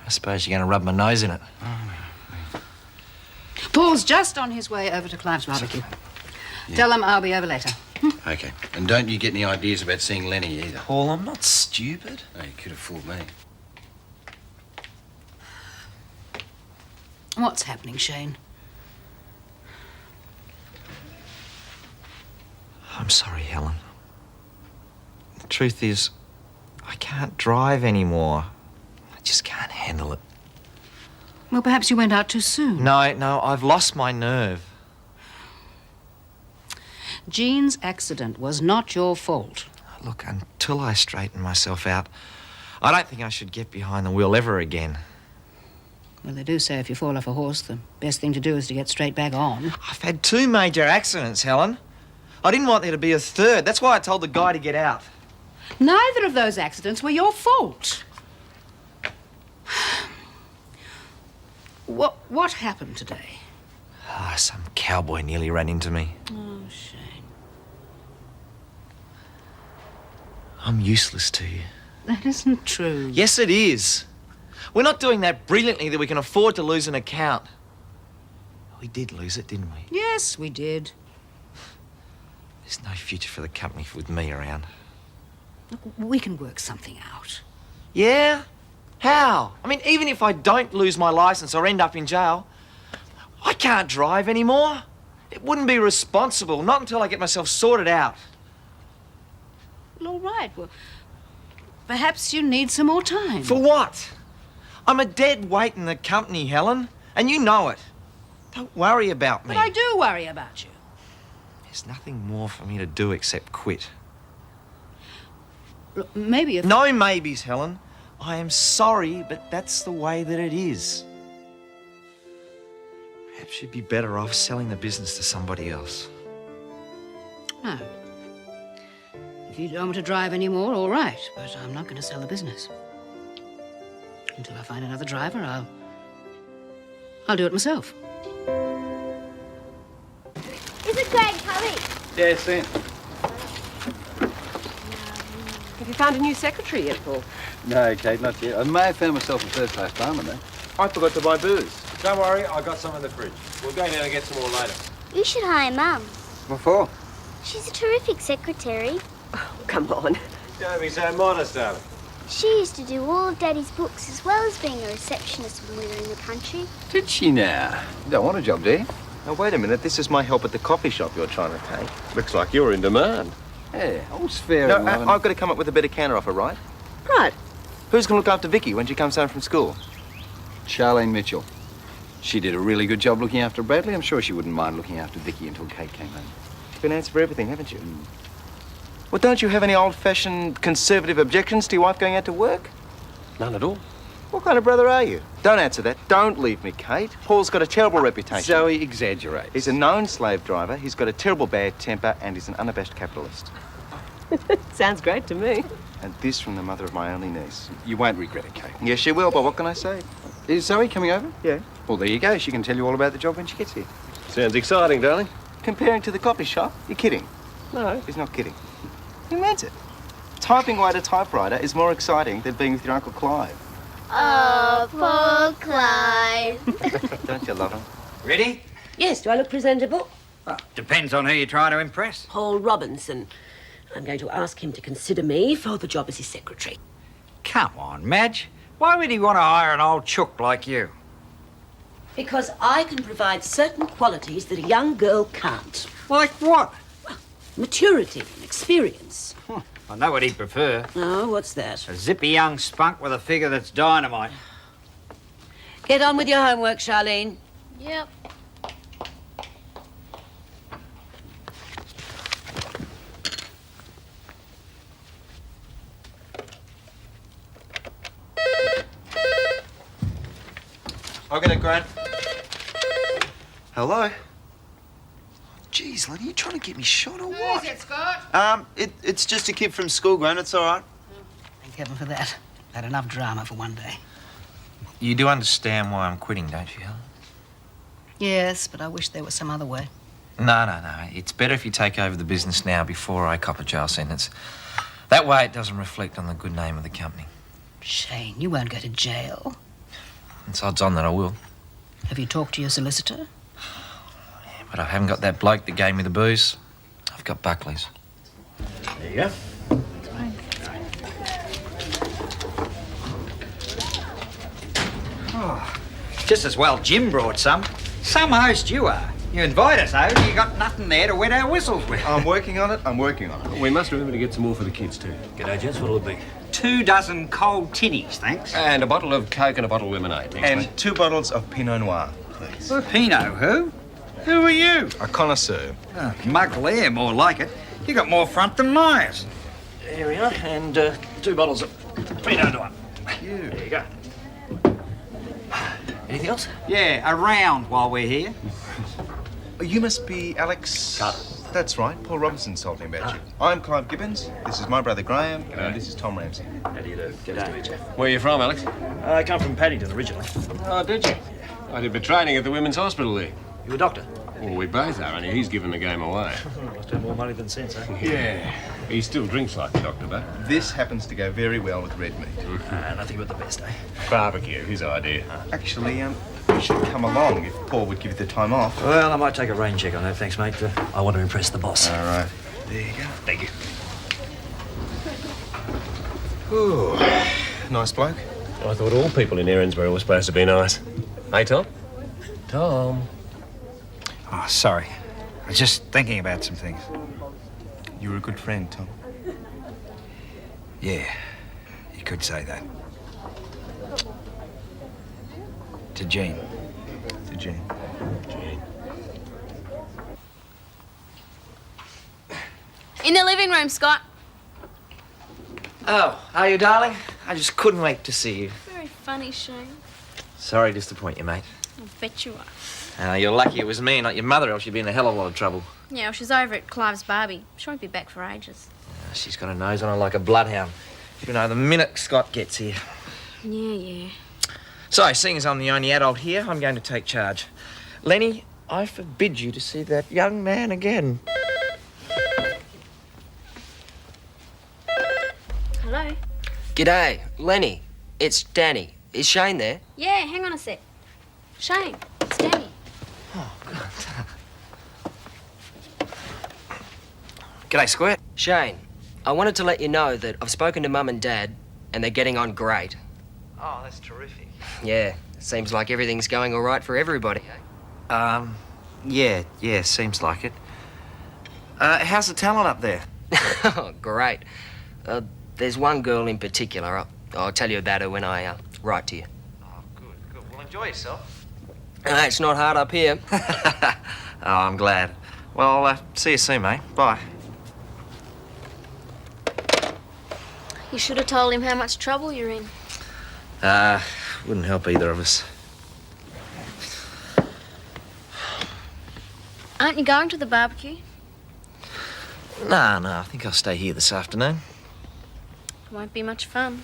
I suppose you're going to rub my nose in it. Paul's just on his way over to Clive's barbecue. Yeah. Tell him I'll be over later. Okay. And don't you get any ideas about seeing Lenny either. Paul, I'm not stupid. No, you could have fooled me. What's happening, Shane? I'm sorry, Helen. The truth is, I can't drive anymore. I just can't handle it. Well, perhaps you went out too soon. No, I've lost my nerve. Jean's accident was not your fault. Look, until I straighten myself out, I don't think I should get behind the wheel ever again. Well, they do say if you fall off a horse, the best thing to do is to get straight back on. I've had 2 major accidents, Helen. I didn't want there to be a third. That's why I told the guy to get out. Neither of those accidents were your fault. What happened today? Some cowboy nearly ran into me. Oh, Shane. I'm useless to you. That isn't true. Yes, it is. We're not doing that brilliantly that we can afford to lose an account. We did lose it, didn't we? Yes, we did. There's no future for the company with me around. Look, we can work something out. Yeah? How? I mean, even if I don't lose my license or end up in jail, I can't drive anymore. It wouldn't be responsible, not until I get myself sorted out. Well, all right. Well, perhaps you need some more time. For what? I'm a dead weight in the company, Helen, and you know it. Don't worry about me. But I do worry about you. There's nothing more for me to do except quit. Look, maybe if... No maybes, Helen. I am sorry, but that's the way that it is. Perhaps you'd be better off selling the business to somebody else. No. If you don't want to drive anymore, all right. But I'm not going to sell the business. Until I find another driver, I'll do it myself. Is it Greg coming? Yeah, it's in. Have you found a new secretary yet, Paul? No, Kate, not yet. I may have found myself a first-class barman, though. I forgot to buy booze. Don't worry, I got some in the fridge. We'll go down and get some more later. You should hire Mum. What for? She's a terrific secretary. Oh, come on. Don't be so modest, darling. She used to do all of Daddy's books as well as being a receptionist when we were in the country. Did she now? You don't want a job, do you? Now, wait a minute. This is my help at the coffee shop you're trying to take. Looks like you're in demand. Yeah, all's fair. No, in love. I've got to come up with a better counter offer, right? Right. Who's going to look after Vikki when she comes home from school? Charlene Mitchell. She did a really good job looking after Bradley. I'm sure she wouldn't mind looking after Vikki until Kate came home. You've been answered for everything, haven't you? Well, don't you have any old-fashioned conservative objections to your wife going out to work? None at all. What kind of brother are you? Don't answer that. Don't leave me, Kate. Paul's got a terrible reputation. Zoe exaggerates. He's a known slave driver, he's got a terrible bad temper, and he's an unabashed capitalist. Sounds great to me. And this from the mother of my only niece. You won't regret it, Kate. Yes, she will, but what can I say? Is Zoe coming over? Yeah. Well, there you go. She can tell you all about the job when she gets here. Sounds exciting, darling. Comparing to the coffee shop? You're kidding. No. He's not kidding. He meant it. Typing away at a typewriter is more exciting than being with your Uncle Clive. Oh, poor Clive. Don't you love him? Ready? Yes, do I look presentable? Well, depends on who you're trying to impress. Paul Robinson. I'm going to ask him to consider me for the job as his secretary. Come on, Madge. Why would he want to hire an old chook like you? Because I can provide certain qualities that a young girl can't. Like what? Well, maturity and experience. I know what he'd prefer. Oh, what's that? A zippy young spunk with a figure that's dynamite. Get on with your homework, Charlene. Yep. I'll get it, Grant. Hello? Jeez, lad, are you trying to get me shot or what? Who is it, Scott? It's just a kid from school, Grant. It's all right. Thank heaven for that. Had enough drama for one day. You do understand why I'm quitting, don't you, Helen? Yes, but I wish there was some other way. No. It's better if you take over the business now before I cop a jail sentence. That way it doesn't reflect on the good name of the company. Shane, you won't go to jail. It's odds on that I will. Have you talked to your solicitor? But I haven't got that bloke that gave me the booze. I've got Buckley's. There you go. Oh, just as well Jim brought some. Some host you are. You invite us out and you got nothing there to wet our whistles with. I'm working on it. We must remember to get some more for the kids, too. G'day, gents. What'll it be? 2 dozen cold tinnies, thanks. And a bottle of Coke and a bottle of lemonade. Thanks, And mate. 2 bottles of Pinot Noir, please. Pinot, who? Who are you? A connoisseur. Oh, mug lair, more like it. You got more front than Myers. Here we are, and 2 bottles of Pinot Noir. There you go. Anything else? Yeah, a round while we're here. You must be Alex... Carter. That's right. Paul Robinson's told me about you. I'm Clive Gibbons. This is my brother Graham. And this is Tom Ramsay. How do you do? Nice to meet you. Where are you from, Alex? I come from Paddington originally. Oh, did you? I did my training at the Women's Hospital there. You a doctor? Well, we both are, only he's given the game away. Must have more money than sense, eh? Yeah. He still drinks like the doctor, though. This happens to go very well with red meat. Nothing but the best, eh? Barbecue, his idea. Actually, you should come along if Paul would give you the time off. Well, I might take a rain check on that, thanks, mate. I want to impress the boss. All right. There you go. Thank you. Ooh, nice bloke. I thought all people in Erinsborough were supposed to be nice. Hey, Tom? Tom? Oh, sorry. I was just thinking about some things. You were a good friend, Tom. Yeah, you could say that. To Jean. To Jean. In the living room, Scott. Oh, are you, darling? I just couldn't wait to see you. Very funny, Shane. Sorry to disappoint you, mate. I bet you are. You're lucky it was me, not your mother, else you'd be in a hell of a lot of trouble. Yeah, well, she's over at Clive's Barbie. She won't be back for ages. She's got a nose on her like a bloodhound. You know, the minute Scott gets here. Yeah. So, seeing as I'm the only adult here, I'm going to take charge. Lenny, I forbid you to see that young man again. Hello? G'day, Lenny. It's Danny. Is Shane there? Yeah, hang on a sec. Shane, it's Danny. G'day, Squirt. Shane, I wanted to let you know that I've spoken to Mum and Dad, and they're getting on great. Oh, that's terrific. Yeah, seems like everything's going all right for everybody, eh? Yeah, seems like it. How's the talent up there? Oh, great. There's one girl in particular. I'll tell you about her when I write to you. Oh, good. Well, enjoy yourself. It's not hard up here. Oh, I'm glad. Well, see you soon, mate. Bye. You should have told him how much trouble you're in. Wouldn't help either of us. Aren't you going to the barbecue? No, I think I'll stay here this afternoon. Won't be much fun.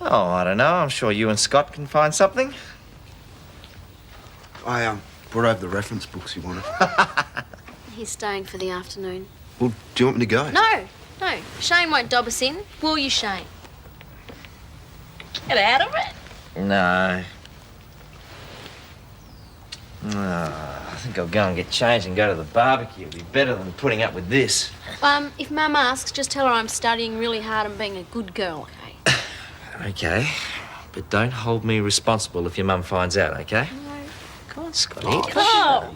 Oh, I don't know. I'm sure you and Scott can find something. I brought over the reference books you wanted. He's staying for the afternoon. Well, do you want me to go? No. Shane won't dob us in, will you, Shane? Get out of it. No. I think I'll go and get changed and go to the barbecue. It'll be better than putting up with this. If Mum asks, just tell her I'm studying really hard and being a good girl, okay? Okay. But don't hold me responsible if your mum finds out, okay? No. Come on, Scotty. Come on.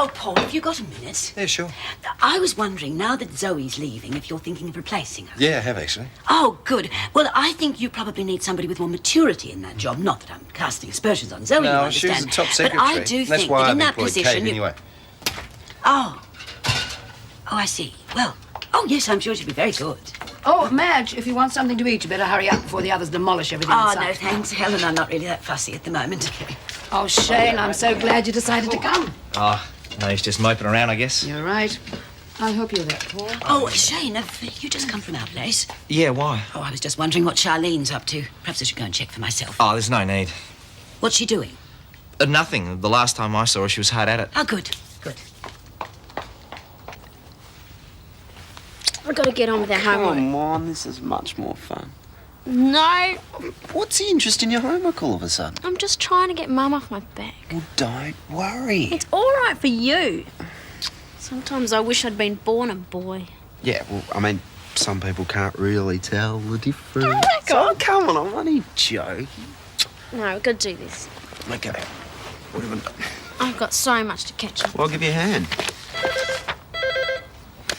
Oh, Paul, have you got a minute? Yeah, sure. I was wondering, now that Zoe's leaving, if you're thinking of replacing her. Yeah, I have actually. Oh, good. Well, I think you probably need somebody with more maturity in that job. Not that I'm casting aspersions on Zoe, you No, understand. she was the top But secretary. I do That's think why that I've in that employed position Kate you... anyway. Oh, I see. Well, oh, yes, I'm sure she'd be very good. Oh, Madge, if you want something to eat, you better hurry up before the others demolish everything Oh, inside. no, thanks, Helen. I'm not really that fussy at the moment. Oh, Shane, I'm so glad you decided to come. Oh, no, he's just moping around, I guess. You're right. I hope you're there, Paul. Oh, Shane, have you just come from our place? Yeah, why? Oh, I was just wondering what Charlene's up to. Perhaps I should go and check for myself. Oh, there's no need. What's she doing? Nothing. The last time I saw her, she was hard at it. Oh, good, good. We've got to get on with our homework. Come on, this is much more fun. No, What's the interest in your homework all of a sudden? I'm just trying to get Mum off my back. Well, don't worry. It's all right for you. Sometimes I wish I'd been born a boy. Yeah, well, I mean, some people can't really tell the difference. Oh, my God. Oh, come on, I'm only joking. No, we've got to do this. Okay. What have I done? I've got so much to catch up. Well, I'll give you a hand.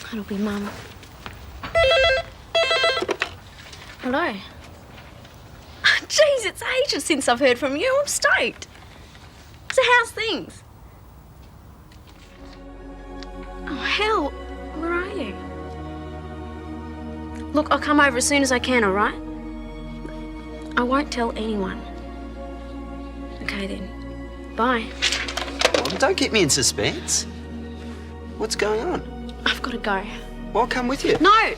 That'll be Mum. Hello. Jeez, it's ages since I've heard from you. I'm stoked. So how's things? Oh, hell. Where are you? Look, I'll come over as soon as I can, all right? I won't tell anyone. Okay, then. Bye. Well, don't get me in suspense. What's going on? I've got to go. Well, I'll come with you. No!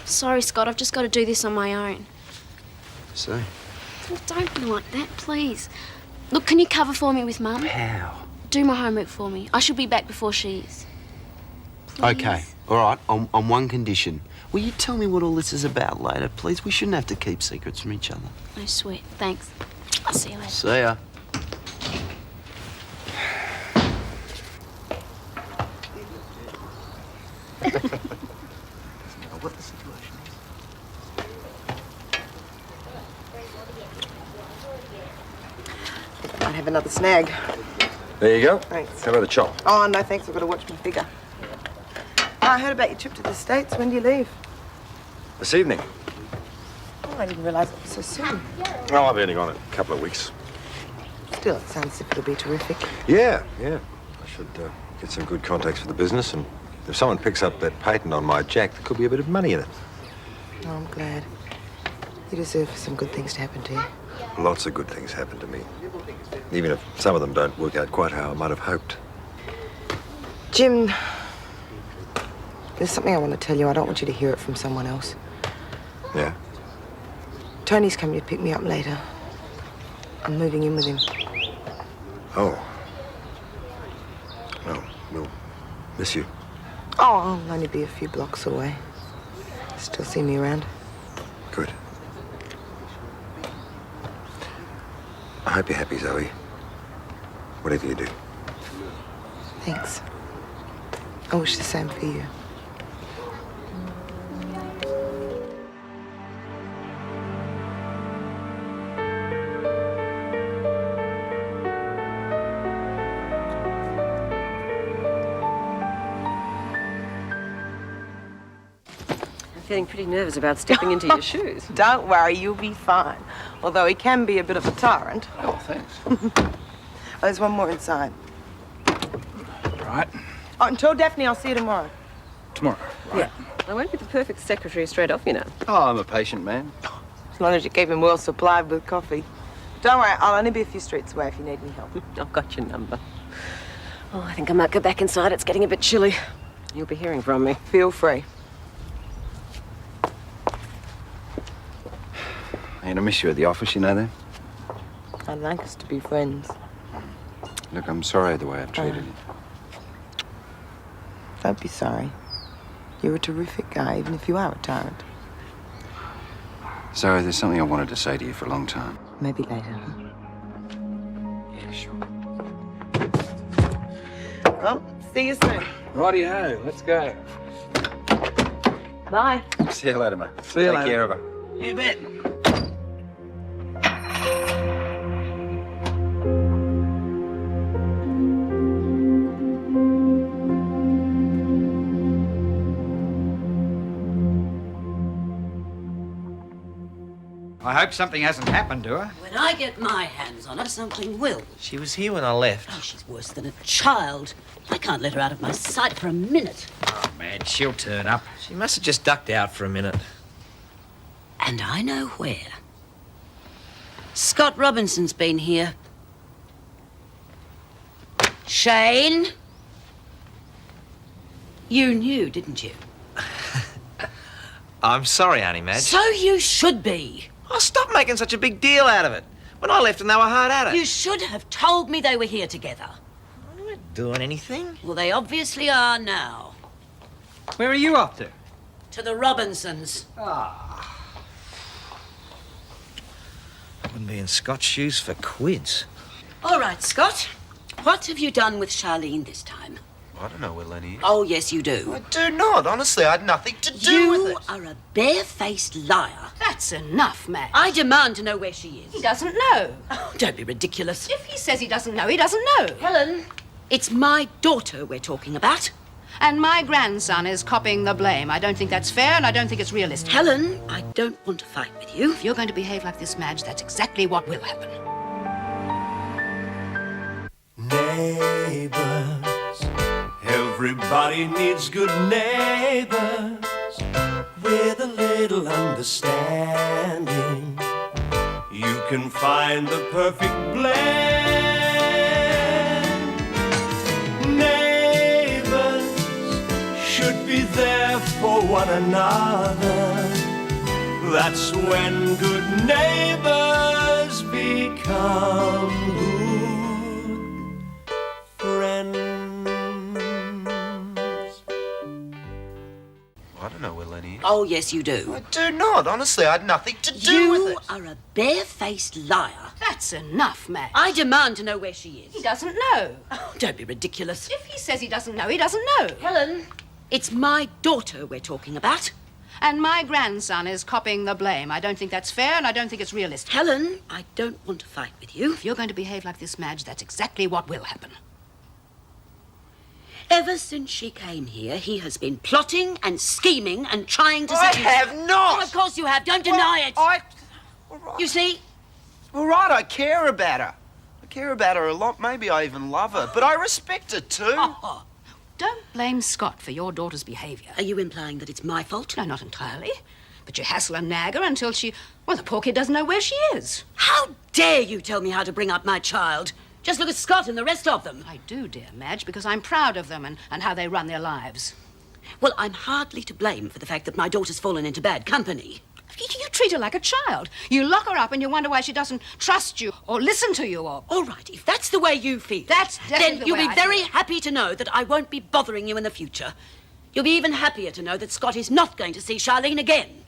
Sorry, Scott. I've just got to do this on my own. So? Don't be like that, please. Look, can you cover for me with Mum? How? Do my homework for me. I should be back before she is. Please. Okay, all right, on one condition. Will you tell me what all this is about later, please? We shouldn't have to keep secrets from each other. No sweat. Thanks. I'll see you later. See ya. Might have another snag. There you go. Thanks. How about the chop? Oh, no, thanks. I've got to watch my figure. I heard about your trip to the States. When do you leave? This evening. Oh, I didn't realise it was so soon. Oh, I've only gone a couple of weeks. Still, it sounds as if it'll be terrific. Yeah. I should get some good contacts for the business, and if someone picks up that patent on my jack, there could be a bit of money in it. Oh, I'm glad. You deserve some good things to happen to you. Lots of good things happen to me, even if some of them don't work out quite how I might have hoped. Jim, there's something I want to tell you. I don't want you to hear it from someone else. Yeah? Tony's coming to pick me up later. I'm moving in with him. Oh. Well, we'll miss you. Oh, I'll only be a few blocks away. Still see me around. Good. I hope you're happy, Zoe. Whatever you do. Thanks. I wish the same for you. Feeling pretty nervous about stepping into your shoes. Don't worry, you'll be fine. Although he can be a bit of a tyrant. Oh, thanks. Oh, there's one more inside. Right. Oh, and tell Daphne I'll see you tomorrow. Tomorrow, right. Yeah. I won't be the perfect secretary straight off, you know. Oh, I'm a patient man. As long as you keep him well supplied with coffee. Don't worry, I'll only be a few streets away if you need any help. I've got your number. Oh, I think I might go back inside. It's getting a bit chilly. You'll be hearing from me. Feel free. I'm gonna miss you at the office, you know that? I'd like us to be friends. Look, I'm sorry the way I've treated you. Don't be sorry. You're a terrific guy, even if you are a tyrant. Zoe, there's something I wanted to say to you for a long time. Maybe later, huh? Yeah, sure. Well, see you soon. Righty-ho, let's go. Bye. See you later, mate. See you Take later. care of her. You bet. I hope something hasn't happened to her. When I get my hands on her, something will. She was here when I left. Oh, she's worse than a child. I can't let her out of my sight for a minute. Oh, man, she'll turn up. She must have just ducked out for a minute. And I know where. Scott Robinson's been here. Shane? You knew, didn't you? I'm sorry, Auntie Madge. So you should be. Oh, stop making such a big deal out of it. When I left them, they were hard at it. You should have told me they were here together. I'm not doing anything. Well, they obviously are now. Where are you off to? To the Robinsons. I wouldn't be in Scott's shoes for quids. All right, Scott. What have you done with Charlene this time? I don't know where Lenny is. Oh, yes, you do. I do not. Honestly, I had nothing to do with it. You are a barefaced liar. That's enough, Madge. I demand to know where she is. He doesn't know. Oh, don't be ridiculous. If he says he doesn't know, he doesn't know. Helen, it's my daughter we're talking about. And my grandson is copying the blame. I don't think that's fair, and I don't think it's realistic. Helen, I don't want to fight with you. If you're going to behave like this, Madge, that's exactly what will happen. Neighbours, everybody needs good neighbours with a little understanding. You can find the perfect blend. Neighbours should be there for one another. That's when good neighbours become good friends. I don't know where Lenny is. Oh, yes, you do. I do not. Honestly, I had nothing to do with it. You are a barefaced liar. That's enough, Madge. I demand to know where she is. He doesn't know. Oh, don't be ridiculous. If he says he doesn't know, he doesn't know. Helen, it's my daughter we're talking about. And my grandson is copying the blame. I don't think that's fair, and I don't think it's realistic. Helen, I don't want to fight with you. If you're going to behave like this, Madge, that's exactly what will happen. Ever since she came here, he has been plotting and scheming and trying to I seduce have her. not! Oh, of course you have. Don't deny it. All right. You see? All right, I care about her. I care about her a lot. Maybe I even love her. But I respect her too. Oh, Don't blame Scott for your daughter's behaviour. are you implying that it's my fault? No, not entirely. But you hassle and nag her until she... Well, the poor kid doesn't know where she is. How dare you tell me how to bring up my child? Just look at Scott and the rest of them. I do, dear Madge, because I'm proud of them and how they run their lives. Well, I'm hardly to blame for the fact that my daughter's fallen into bad company. You treat her like a child. You lock her up and you wonder why she doesn't trust you or listen to you or... All right, if that's the way you feel, That's definitely then the you'll way be I very feel. happy to know that I won't be bothering you in the future. You'll be even happier to know that Scott is not going to see Charlene again.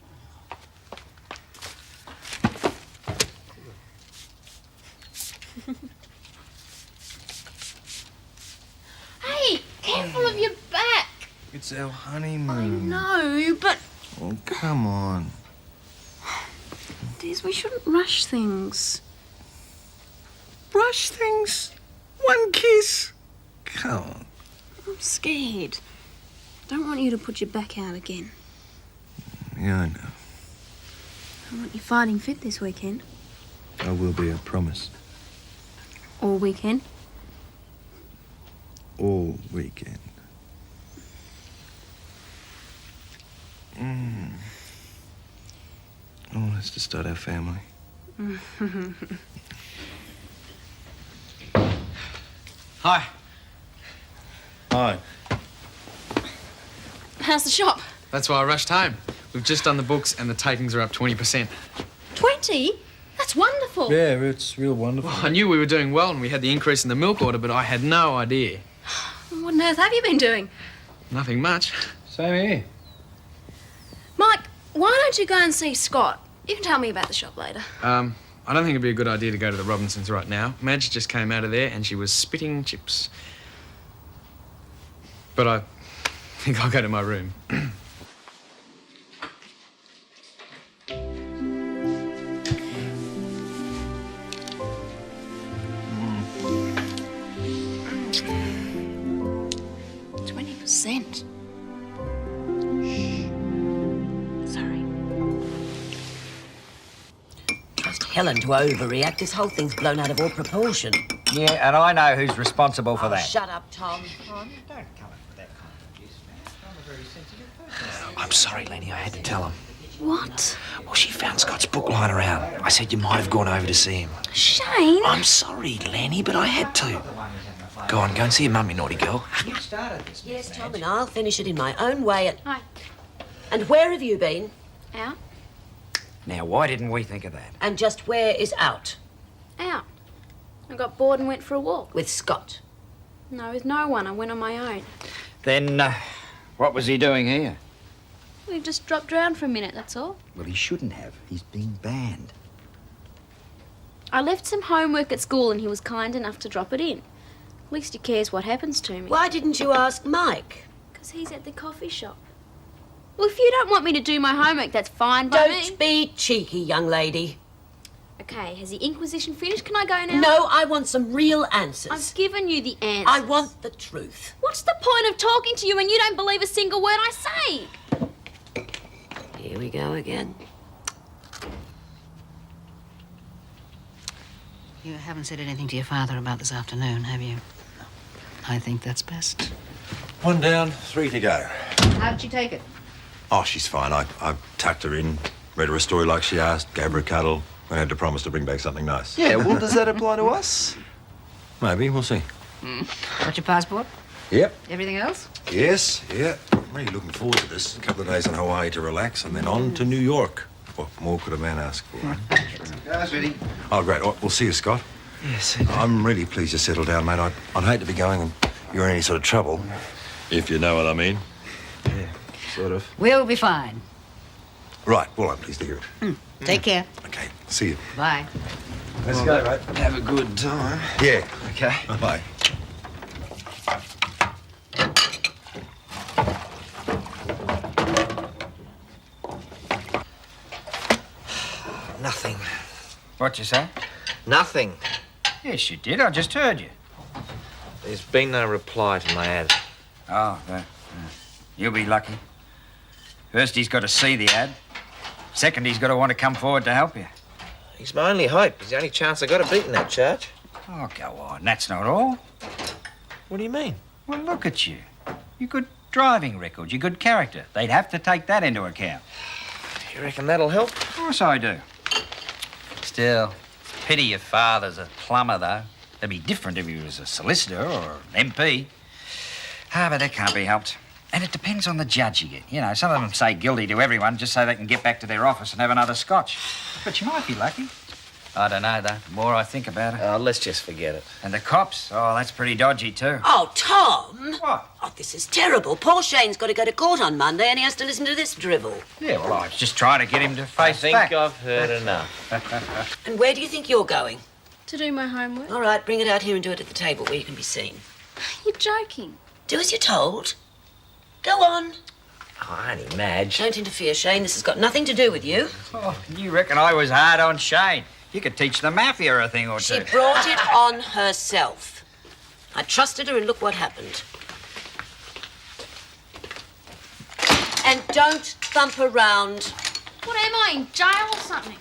Hey, careful of your back. It's our honeymoon. No, but... Oh, come on. Diz, we shouldn't rush things. Rush things? One kiss? Come on. I'm scared. Don't want you to put your back out again. Yeah, I know. I want you fighting fit this weekend. I will be, I promise. All weekend. All weekend. I want us to start our family. Hi. Hi. How's the shop? That's why I rushed home. We've just done the books and the takings are up 20%. 20? That's wonderful. Yeah, it's real wonderful. Well, I knew we were doing well and we had the increase in the milk order, but I had no idea. What on earth have you been doing? Nothing much. Same here. Mike, why don't you go and see Scott? You can tell me about the shop later. I don't think it'd be a good idea to go to the Robinsons right now. Madge just came out of there and she was spitting chips. But I think I'll go to my room. $20%. Trust Helen to overreact. This whole thing's blown out of all proportion. Yeah, and I know who's responsible for that. Shut up, Tom. I'm sorry, Lenny. I had to tell him. What? Well, she found Scott's book lying around. I said you might have gone over to see him. Shane? I'm sorry, Lenny, but I had to. Go on, go and see your mummy, naughty girl. You started this. Yes, Tom, and I'll finish it in my own way. Hi. And where have you been? Out? Now, why didn't we think of that? And just where is out? Out. I got bored and went for a walk. With Scott? No, with no one. I went on my own. Then, what was he doing here? We just dropped around for a minute, that's all. Well, he shouldn't have. He's been banned. I left some homework at school and he was kind enough to drop it in. At least he cares what happens to me. Why didn't you ask Mike? Because he's at the coffee shop. Well, if you don't want me to do my homework, that's fine by me. Don't be cheeky, young lady. Okay, has the Inquisition finished? Can I go now? No, I want some real answers. I've given you the answers. I want the truth. What's the point of talking to you when you don't believe a single word I say? Here we go again. You haven't said anything to your father about this afternoon, have you? No. I think that's best. 1 down, 3 to go. How did you take it? Oh, she's fine. I tucked her in, read her a story like she asked, gave her a cuddle, and had to promise to bring back something nice. Yeah, well, does that apply to us? Maybe, we'll see. Got your passport? Yep. Everything else? Yes, yeah. I'm really looking forward to this. A couple of days in Hawaii to relax, and then on to New York. What more could a man ask for? Guys, Vinny. Oh, great. Oh, we'll see you, Scott. Yes. I'm really pleased you settled down, mate. I'd hate to be going and you're in any sort of trouble. If you know what I mean. Yeah, sort of. We'll be fine. Right. Well, I'm pleased to hear it. Take care. Okay. See you. Bye. Let's go, mate. Have a good time. Yeah. Okay. Bye. Nothing. What'd you say? Nothing. Yes, you did. I just heard you. There's been no reply to my ad. Oh, that. You'll be lucky. First, he's got to see the ad. Second, he's got to want to come forward to help you. He's my only hope. He's the only chance I got of beating that charge. Oh, go on. That's not all. What do you mean? Well, look at you. Your good driving record, your good character. They'd have to take that into account. You reckon that'll help? Of course I do. Still, pity your father's a plumber, though. It'd be different if he was a solicitor or an MP. Ah, but that can't be helped. And it depends on the judge you get. You know, some of them say guilty to everyone just so they can get back to their office and have another scotch. But you might be lucky. I don't know, though. The more I think about it. Let's just forget it. And the cops? Oh, that's pretty dodgy, too. Oh, Tom! What? Oh, this is terrible. Poor Shane's got to go to court on Monday and he has to listen to this drivel. Yeah, well, I was just trying to get him to face I back. think I've heard enough. And where do you think you're going? To do my homework. All right, bring it out here and do it at the table where you can be seen. You're joking. Do as you're told. Go on. Oh, Auntie Madge. Don't interfere, Shane. This has got nothing to do with you. Oh, you reckon I was hard on Shane? You could teach the mafia a thing or two. She brought it on herself. I trusted her and look what happened. And don't thump around. What am I, in jail or something?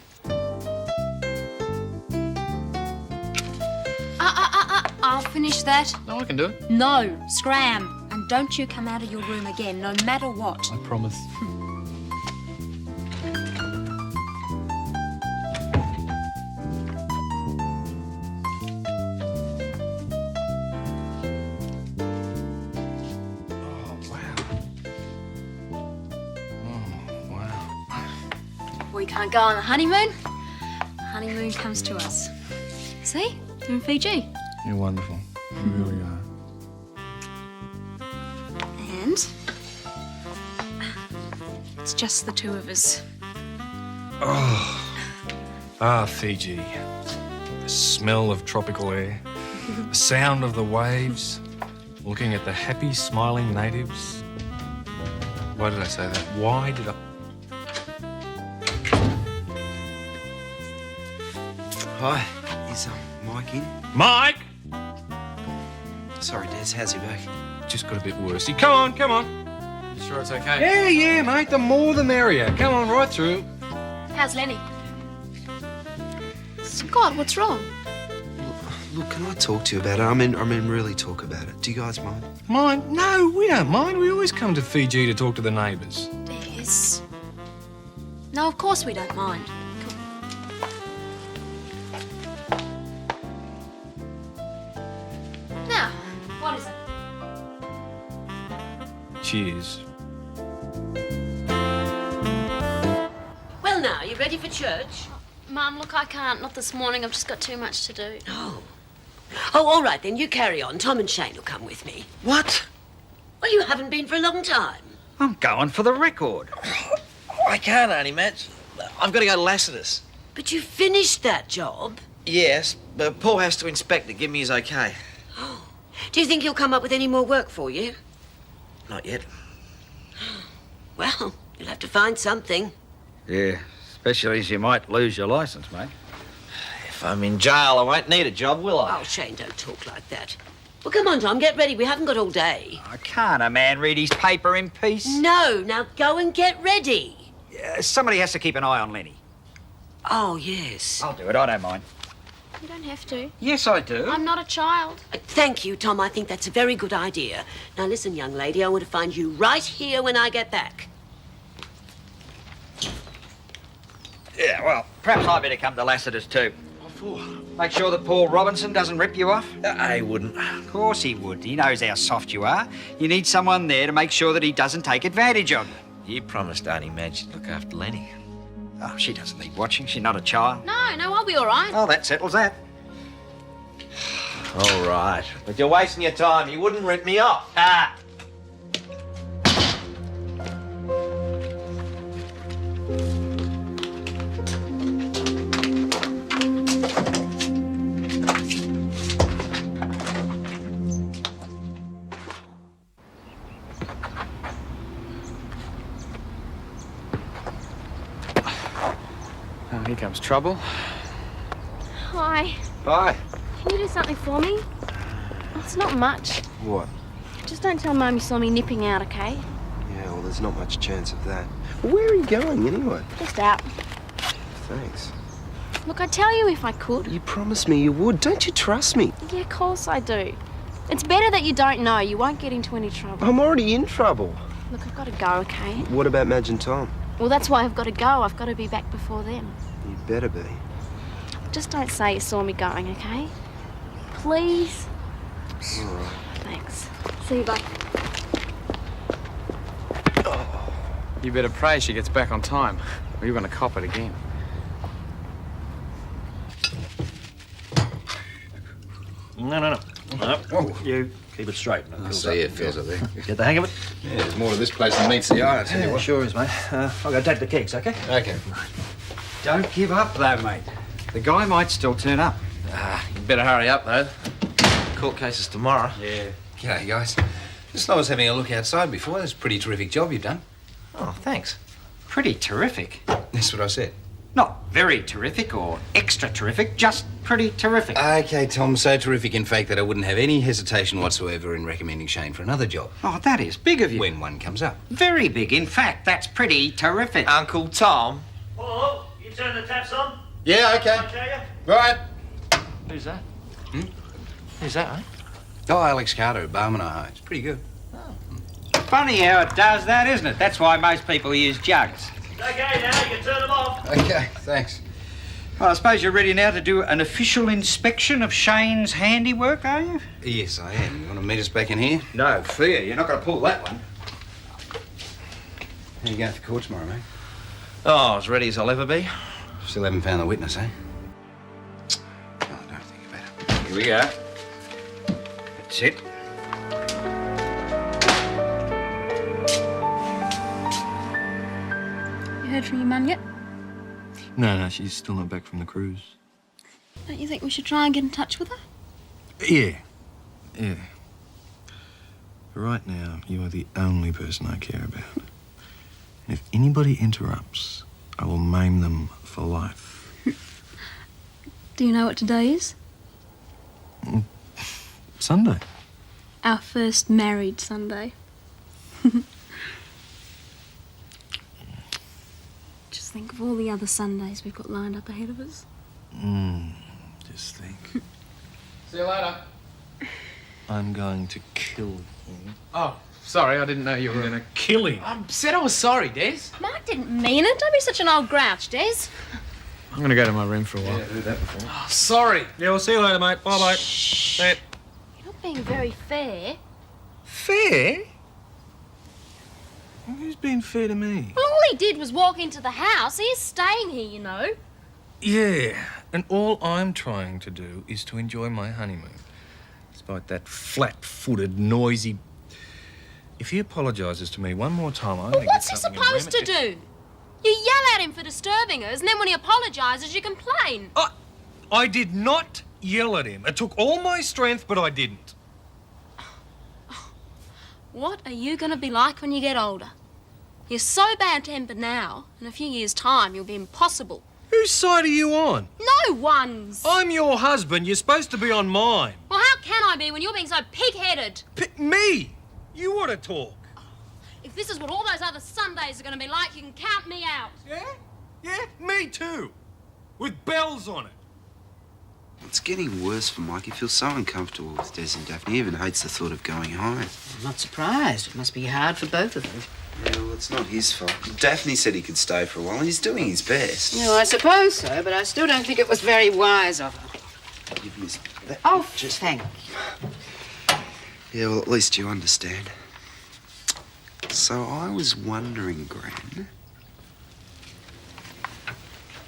I'll finish that. No, I can do it. No, scram. And don't you come out of your room again, no matter what. I promise. We can't go on the honeymoon. The honeymoon comes to us. See? You're in Fiji. You're wonderful. You really are. And it's just the two of us. Fiji. The smell of tropical air, the sound of the waves, looking at the happy, smiling natives. Why did I say that? Why did I... Hi, is Mike in? Mike! Sorry, Des, how's he back? Just got a bit worse. Come on. You sure it's okay? Yeah, mate. The more the merrier. Come on, right through. How's Lenny? Scott, what's wrong? Look, can I talk to you about it? I mean, really talk about it. Do you guys mind? Mind? No, we don't mind. We always come to Fiji to talk to the neighbours. Yes. No, of course we don't mind. Now, Cheers. Well, now, you ready for church? Mum, look, I can't. Not this morning. I've just got too much to do. Oh, all right, then. You carry on. Tom and Shane will come with me. What? Well, you haven't been for a long time. I'm going for the record. I can't, Auntie Madge. I've got to go to Lassiter's. But you finished that job. Yes, but Paul has to inspect it, give me his okay. Do you think he'll come up with any more work for you? Not yet. Well, you'll have to find something. Yeah, especially as you might lose your licence, mate. If I'm in jail, I won't need a job, will I? Oh, Shane, don't talk like that. Well, come on, Tom, get ready. We haven't got all day. Can't a man read his paper in peace? No, now go and get ready. Somebody has to keep an eye on Lenny. Oh, yes. I'll do it, I don't mind. You don't have to. Yes, I do. I'm not a child. Thank you, Tom. I think that's a very good idea. Now, listen, young lady, I want to find you right here when I get back. Yeah, well, perhaps I'd better come to Lassiter's too. What for? Make sure that Paul Robinson doesn't rip you off. He wouldn't. Of course he would. He knows how soft you are. You need someone there to make sure that he doesn't take advantage of you. You promised Auntie Madge to look after Lenny. Oh, she doesn't need watching. She's not a child. No, I'll be all right. Oh, that settles that. All right. But you're wasting your time. You wouldn't rip me off. Here comes trouble. Hi. Bye. Can you do something for me? It's not much. What? Just don't tell Mum you saw me nipping out, okay? Yeah, well, there's not much chance of that. Where are you going, anyway? Just out. Thanks. Look, I'd tell you if I could. You promised me you would. Don't you trust me? Yeah, of course I do. It's better that you don't know. You won't get into any trouble. I'm already in trouble. Look, I've got to go, okay? What about Madge and Tom? Well, that's why I've got to go. I've got to be back before them. You better be. Just don't say you saw me going, okay? Please? All right. Thanks. See you, bye. You better pray she gets back on time, or you're going to cop it again. No. You keep it straight. I'll see it feels it there. Get the hang of it? Yeah, there's more to this place than meets the eye, I tell you what. Sure is, mate. I'll go take the kegs, okay? Okay. Don't give up, though, mate. The guy might still turn up. You better hurry up, though. Court case is tomorrow. Yeah. G'day, guys. Just I was having a look outside before. That's a pretty terrific job you've done. Oh, thanks. Pretty terrific. That's what I said. Not very terrific or extra terrific, just pretty terrific. Okay, Tom, so terrific, in fact, that I wouldn't have any hesitation whatsoever in recommending Shane for another job. Oh, that is big of you. When one comes up. Very big. In fact, that's pretty terrific. Uncle Tom. Hello, you turn the taps on? Yeah, okay. Right. Who's that? Who's that, mate? Oh, Alex Carter, Barman I High. It's pretty good. Funny how it does that, isn't it? That's why most people use jugs. Okay, now you can turn them off. Okay, thanks. Well, I suppose you're ready now to do an official inspection of Shane's handiwork, are you? Yes, I am. You want to meet us back in here? No fear, you're not going to pull that one. How you going for court tomorrow, mate? Oh, as ready as I'll ever be. Still haven't found the witness, eh? Here we go. That's it. You heard from your mum yet? No, she's still not back from the cruise. Don't you think we should try and get in touch with her? Yeah. For right now, you are the only person I care about. And if anybody interrupts, I will maim them for life. Do you know what today is? Sunday. Our first married Sunday. Just think of all the other Sundays we've got lined up ahead of us. Just think. See you later. I'm going to kill him. Oh, sorry, I didn't know you were going to kill him. I said I was sorry, Des. Mark didn't mean it. Don't be such an old grouch, Des. I'm going to go to my room for a while. Yeah, heard that before. Oh, sorry. Yeah, we'll see you later, mate. Bye-bye. You're not being very fair. Fair? Who's been fair to me? Well, all he did was walk into the house. He is staying here, you know. Yeah, and all I'm trying to do is to enjoy my honeymoon. Despite that flat-footed, noisy... If he apologises to me one more time, I'm going to get What's he something... supposed to do? You yell at him for disturbing us, and then when he apologises, you complain. I did not yell at him. It took all my strength, but I didn't. What are you going to be like when you get older? You're so bad-tempered now. In a few years' time, you'll be impossible. Whose side are you on? No one's. I'm your husband. You're supposed to be on mine. Well, how can I be when you're being so pig-headed? Me? You ought to talk. If this is what all those other Sundays are going to be like, you can count me out. Yeah? Yeah, me too. With bells on it. It's getting worse for Mike. He feels so uncomfortable with Des and Daphne. He even hates the thought of going home. I'm not surprised. It must be hard for both of them. Yeah, well, it's not his fault. Daphne said he could stay for a while, and he's doing his best. No, I suppose so, but I still don't think it was very wise of her. Oh, thank you. Yeah, well, at least you understand. So I was wondering, Gran...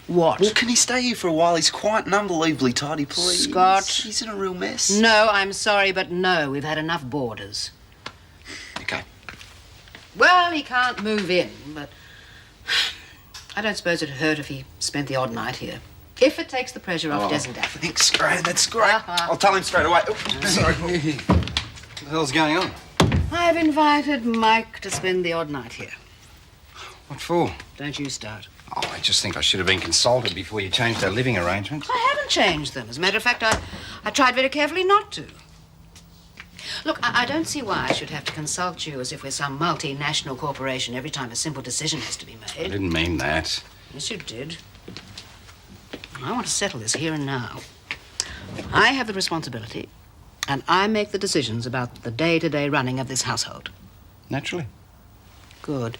What? Well, can he stay here for a while? He's quite an unbelievably tidy place. Scott. He's in a real mess. No, I'm sorry, but no. We've had enough boarders. Okay. Well, he can't move in, but I don't suppose it'd hurt if he spent the odd night here. If it takes the pressure off Des and Daphne. Thanks, Gran. That's great. I'll tell him straight away. Oh, sorry. What the hell's going on? I've invited Mike to spend the odd night here. What for? Don't you start. Oh, I just think I should have been consulted before you changed our living arrangements. I haven't changed them. As a matter of fact, I tried very carefully not to. Look, I don't see why I should have to consult you as if we're some multinational corporation every time a simple decision has to be I made. didn't mean that. Yes, you did. I want to settle this here and now. I have the responsibility, and I make the decisions about the day-to-day running of this household. Naturally. Good.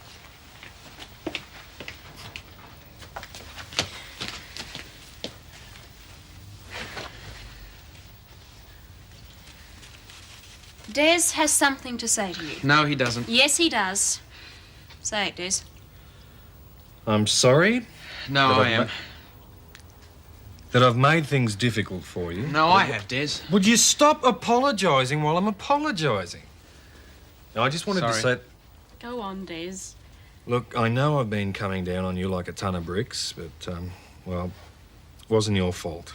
Des has something to say to you. No, he doesn't. Yes, he does. Say it, Des. I'm sorry. No, I am. That I've made things difficult for you. No, I have, Des. Would you stop apologising while I'm apologising? Now, I just wanted to say... Go on, Des. Look, I know I've been coming down on you like a ton of bricks, but, well, it wasn't your fault.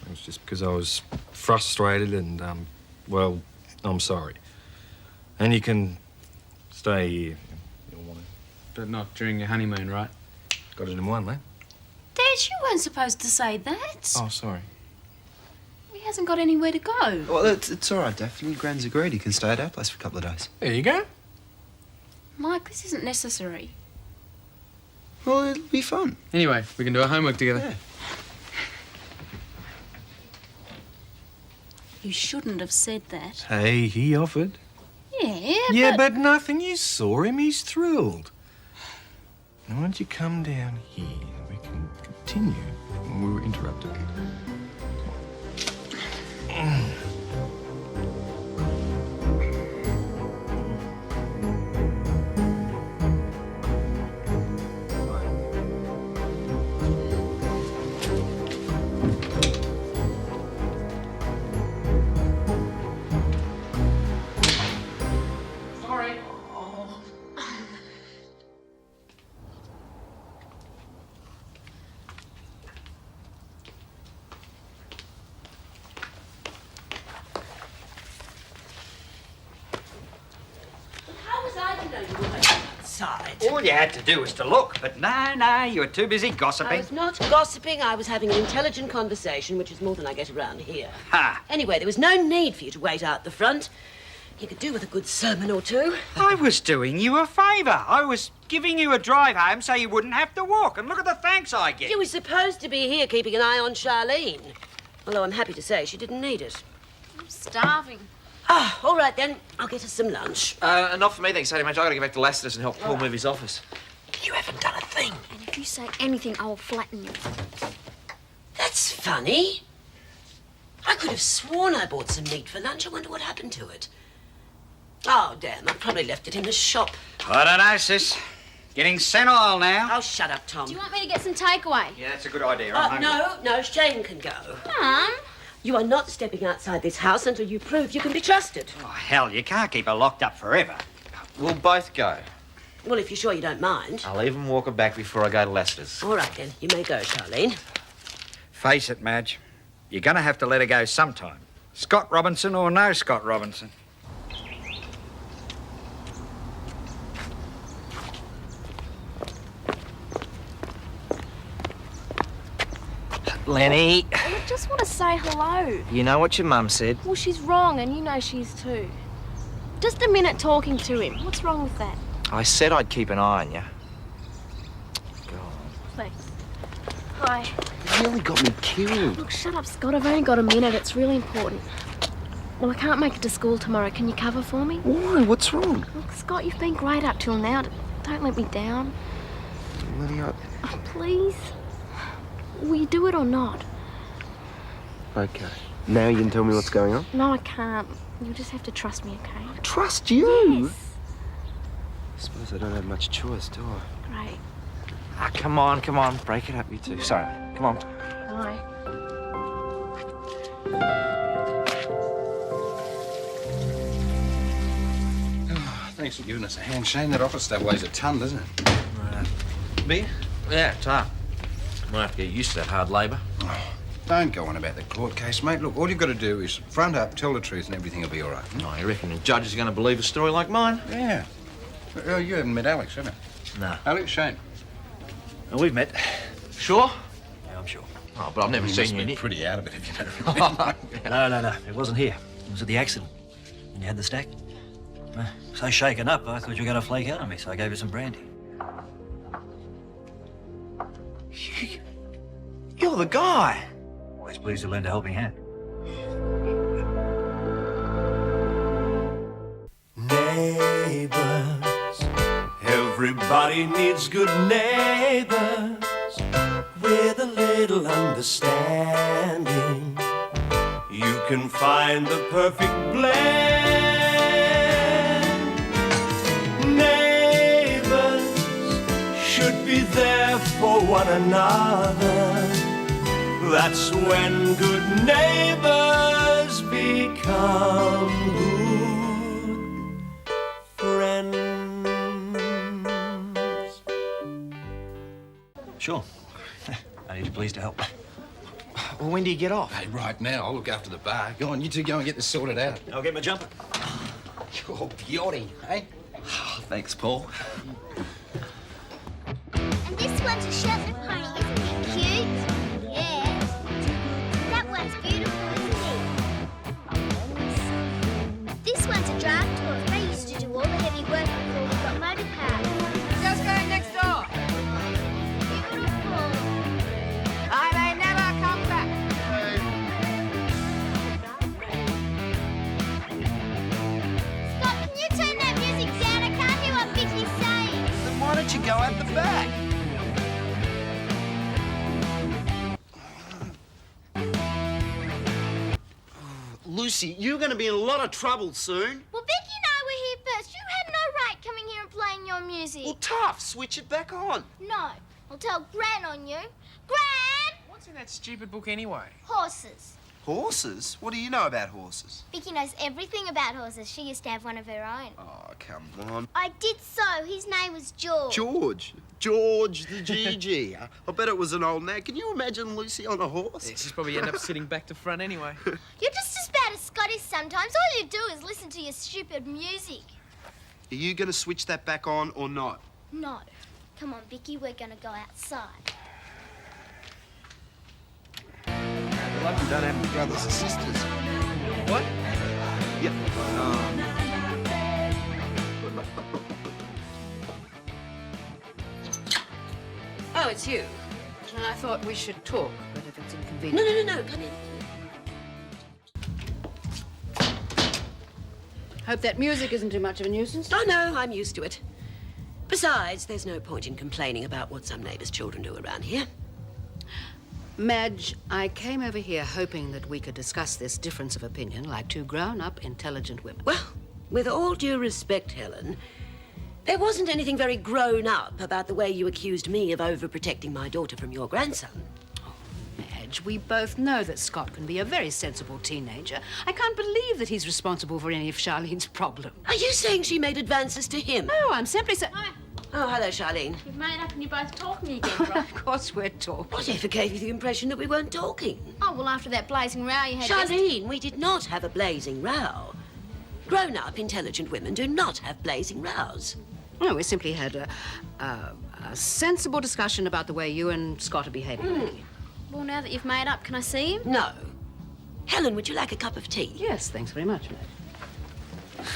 It was just because I was frustrated and, well, I'm sorry. And you can stay here if you want to. But not during your honeymoon, right? Got it in one, mate. Des, you weren't supposed to say that. Oh, sorry. He hasn't got anywhere to go. Well, it's all right, Daphne. Gran's agreed. He can stay at our place for a couple of days. There you go. Mike, this isn't necessary. Well, it'll be fun. Anyway, we can do our homework together. Yeah. You shouldn't have said that. Hey, he offered. Yeah, but nothing. You saw him. He's thrilled. Now, why don't you come down here? We can continue when we were interrupted. All you had to do was to look, but no, you were too busy gossiping. I was not gossiping. I was having an intelligent conversation, which is more than I get around here. Ha! Anyway, there was no need for you to wait out the front. You could do with a good sermon or two. I was doing you a favour. I was giving you a drive home so you wouldn't have to walk. And look at the thanks I get. You were supposed to be here keeping an eye on Charlene. Although I'm happy to say she didn't need it. I'm starving. Ah, all right then. I'll get us some lunch. Not for me, thanks, Sadie, mate. I've got to get back to Lassiter's and help Paul move his office. You haven't done a thing. And if you say anything, I will flatten you. That's funny. I could have sworn I bought some meat for lunch. I wonder what happened to it. Oh, damn, I probably left it in the shop. I don't know, sis. Getting senile now. Oh, shut up, Tom. Do you want me to get some takeaway? Yeah, that's a good idea. No, Shane can go. Mum? You are not stepping outside this house until you prove you can be trusted. Oh, hell, you can't keep her locked up forever. We'll both go. Well, if you're sure you don't mind. I'll even walk her back before I go to Lester's. All right, then. You may go, Charlene. Face it, Madge. You're going to have to let her go sometime. Scott Robinson or no Scott Robinson. Lenny. I just want to say hello. You know what your mum said? Well, she's wrong, and you know she is too. Just a minute talking to him. What's wrong with that? I said I'd keep an eye on you. Thanks. Hi. You nearly got me killed. Look, shut up, Scott. I've only got a minute. It's really important. Well, I can't make it to school tomorrow. Can you cover for me? Why? What's wrong? Look, Scott, you've been great up till now. Don't let me down. Lydia. Oh, please. Will you do it or not? Okay. Now you can tell me what's going on? No, I can't. You'll just have to trust me, okay? Trust you? Yes. I suppose I don't have much choice, do I? Great. Ah, come on. Break it up, you two. Sorry. Come on. Bye. Thanks for giving us a hand, Shane. That office stuff weighs a ton, doesn't it? Me? Yeah, tough. Might have to get used to that hard labour. Oh, don't go on about the court case, mate. Look, all you've got to do is front up, tell the truth, and everything will be all right. Oh, you reckon the judge is going to believe a story like mine? Yeah. Well, you haven't met Alex, have you? No. Alex, Shane. Well, we've met. Sure? Yeah, I'm sure. Oh, but I've never seen you in it. Pretty out of it, if you don't remember. No. It wasn't here. It was at the accident. And you had the stack. So shaken up, I thought you were going to flake out on me, so I gave you some brandy. You're the guy. Always pleased to lend a helping hand. Neighbours, everybody needs good neighbours with a little understanding. You can find the perfect blend. Neighbours should be there for one another. That's when good neighbours become good friends. Sure. I need you pleased to help. Well, when do you get off? Hey, right now. I'll look after the bar. Go on, you two go and get this sorted out. I'll get my jumper. You're beauty, eh? Oh, thanks, Paul. And this one's a Shetland pony, isn't it cute? Yeah. That one's beautiful, isn't it? This one's a draft horse. They used to do all the heavy work before we got motor cars. Just going next door. Beautiful. I may never come back. Scott, can you turn that music down? I can't hear what Vicky's saying. Then why don't you go out the back? Lucy, you're going to be in a lot of trouble soon. Well, Vicky and I were here first. You had no right coming here and playing your music. Well, tough. Switch it back on. No. I'll tell Gran on you. Gran! What's in that stupid book anyway? Horses. Horses? What do you know about horses? Vicky knows everything about horses. She used to have one of her own. Oh, come on. I did so. His name was George. George the GG. I bet it was an old nag. Can you imagine Lucy on a horse? Yeah, she's probably end up sitting back to front anyway. You're just as bad as Scottish sometimes. All you do is listen to your stupid music. Are you going to switch that back on or not? No. Come on, Vicky, we're going to go outside. Lucky you don't have any brothers or sisters. What? Yep. Oh, it's you. And I thought we should talk, but if it's inconvenient... No, come in. Hope that music isn't too much of a nuisance. Oh, no, I'm used to it. Besides, there's no point in complaining about what some neighbours' children do around here. Madge, I came over here hoping that we could discuss this difference of opinion like two grown-up, intelligent women. Well, With all due respect, Helen, there wasn't anything very grown up about the way you accused me of overprotecting my daughter from your grandson. Madge, we both know that Scott can be a very sensible teenager. I can't believe that he's responsible for any of Charlene's problems. Are you saying she made advances to him? No, I'm simply saying... Oh, hello, Charlene. You've made up and you're both talking again, right? Of course we're talking. Whatever gave you the impression that we weren't talking? Oh, well, after that blazing row you had... Charlene, we did not have a blazing row. Grown-up, intelligent women do not have blazing rows. No, we simply had a sensible discussion about the way you and Scott are behaving. Well, now that you've made up, can I see him? No. Helen, would you like a cup of tea? Yes, thanks very much, Madge.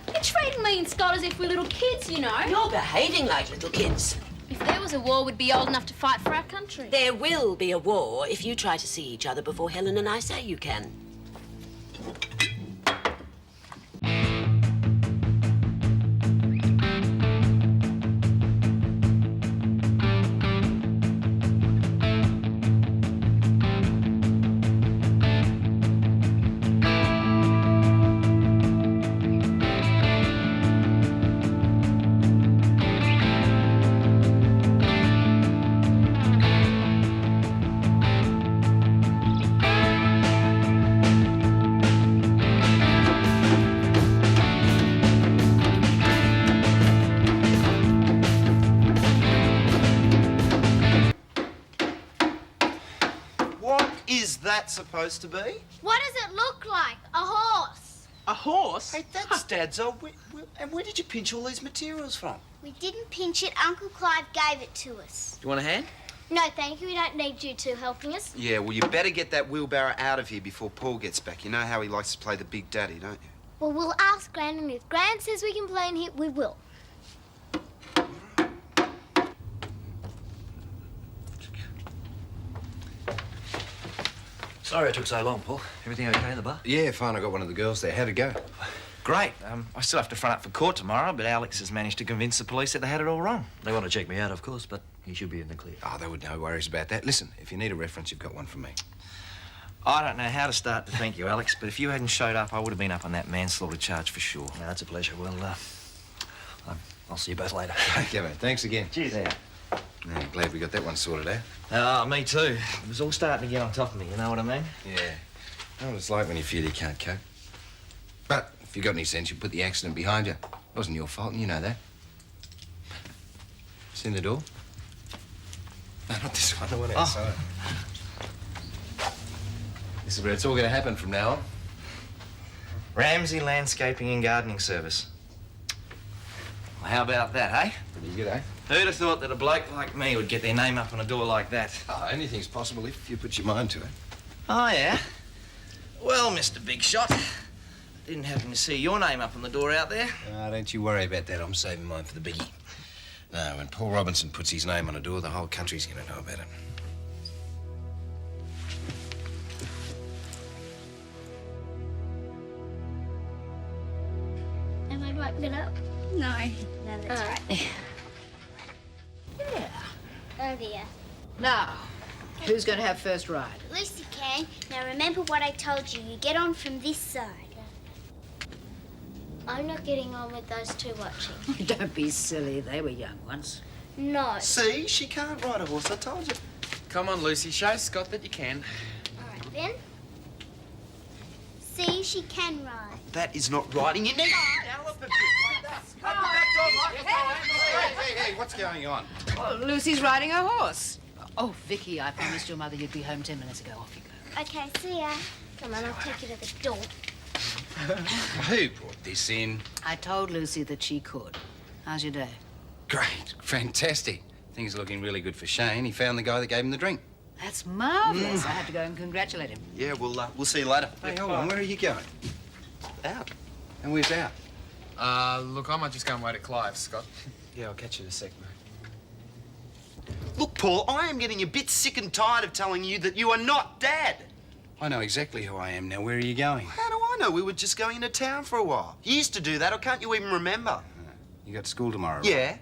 You're treating me and Scott as if we're little kids, you know. You're behaving like little kids. If there was a war, we'd be old enough to fight for our country. There will be a war if you try to see each other before Helen and I say you can. That supposed to be? What does it look like? A horse. A horse? Hey, that's Dad's old. And where did you pinch all these materials from? We didn't pinch it. Uncle Clive gave it to us. Do you want a hand? No, thank you. We don't need you two helping us. Yeah, well, you better get that wheelbarrow out of here before Paul gets back. You know how he likes to play the big daddy, don't you? Well, we'll ask Gran, and if Gran says we can play in here, we will. Sorry it took so long, Paul. Everything okay in the bar? Yeah, fine. I got one of the girls there. How'd it go? Great. I still have to front up for court tomorrow, but Alex has managed to convince the police that they had it all wrong. They want to check me out, of course, but he should be in the clear. Oh, there were no worries about that. Listen, if you need a reference, you've got one from me. I don't know how to start to thank you, Alex, but if you hadn't showed up, I would have been up on that manslaughter charge for sure. No, that's a pleasure. Well, I'll see you both later. Okay, mate. Thanks again. Cheers. Yeah. I'm glad we got that one sorted out. Oh, me too. It was all starting to get on top of me, you know what I mean? Yeah. I know what it's like when you feel you can't cope. But if you got any sense, you put the accident behind you. It wasn't your fault, and you know that. See in the door? No, not this one. The one outside. This is where it's all going to happen from now on. Ramsay Landscaping and Gardening Service. Well, how about that, eh? Pretty good, eh? Who'd have thought that a bloke like me would get their name up on a door like that? Oh, anything's possible if you put your mind to it. Oh, yeah? Well, Mr. Big Shot, didn't happen to see your name up on the door out there. Don't you worry about that. I'm saving mine for the biggie. No, when Paul Robinson puts his name on a door, the whole country's going to know about it. Am I wiping it up? No. No, that's right. Yeah. Oh, dear. Now, who's going to have first ride? Lucy can. Now, remember what I told you. You get on from this side. I'm not getting on with those two watching. Don't be silly. They were young once. No. See, she can't ride a horse, I told you. Come on, Lucy, show Scott that you can. All right, then. See, she can ride. That is not riding. You need to gallop a bit like that. Hey, what's going on? Oh, Lucy's riding a horse. Oh, Vikki, I promised your mother you'd be home 10 minutes ago. Off you go. Okay, see ya. Come on, I'll take you to the door. Who brought this in? I told Lucy that she could. How's your day? Great. Fantastic. Things are looking really good for Shane. He found the guy that gave him the drink. That's marvellous. I have to go and congratulate him. Yeah, we'll see you later. Hey, hold on. Where are you going? Out. And where's out? Look, I might just go and wait at Clive's, Scott. Yeah, I'll catch you in a sec, mate. Look, Paul, I am getting a bit sick and tired of telling you that you are not Dad. I know exactly who I am now. Where are you going? How do I know? We were just going into town for a while. You used to do that, or can't you even remember? You got school tomorrow, right? Yeah.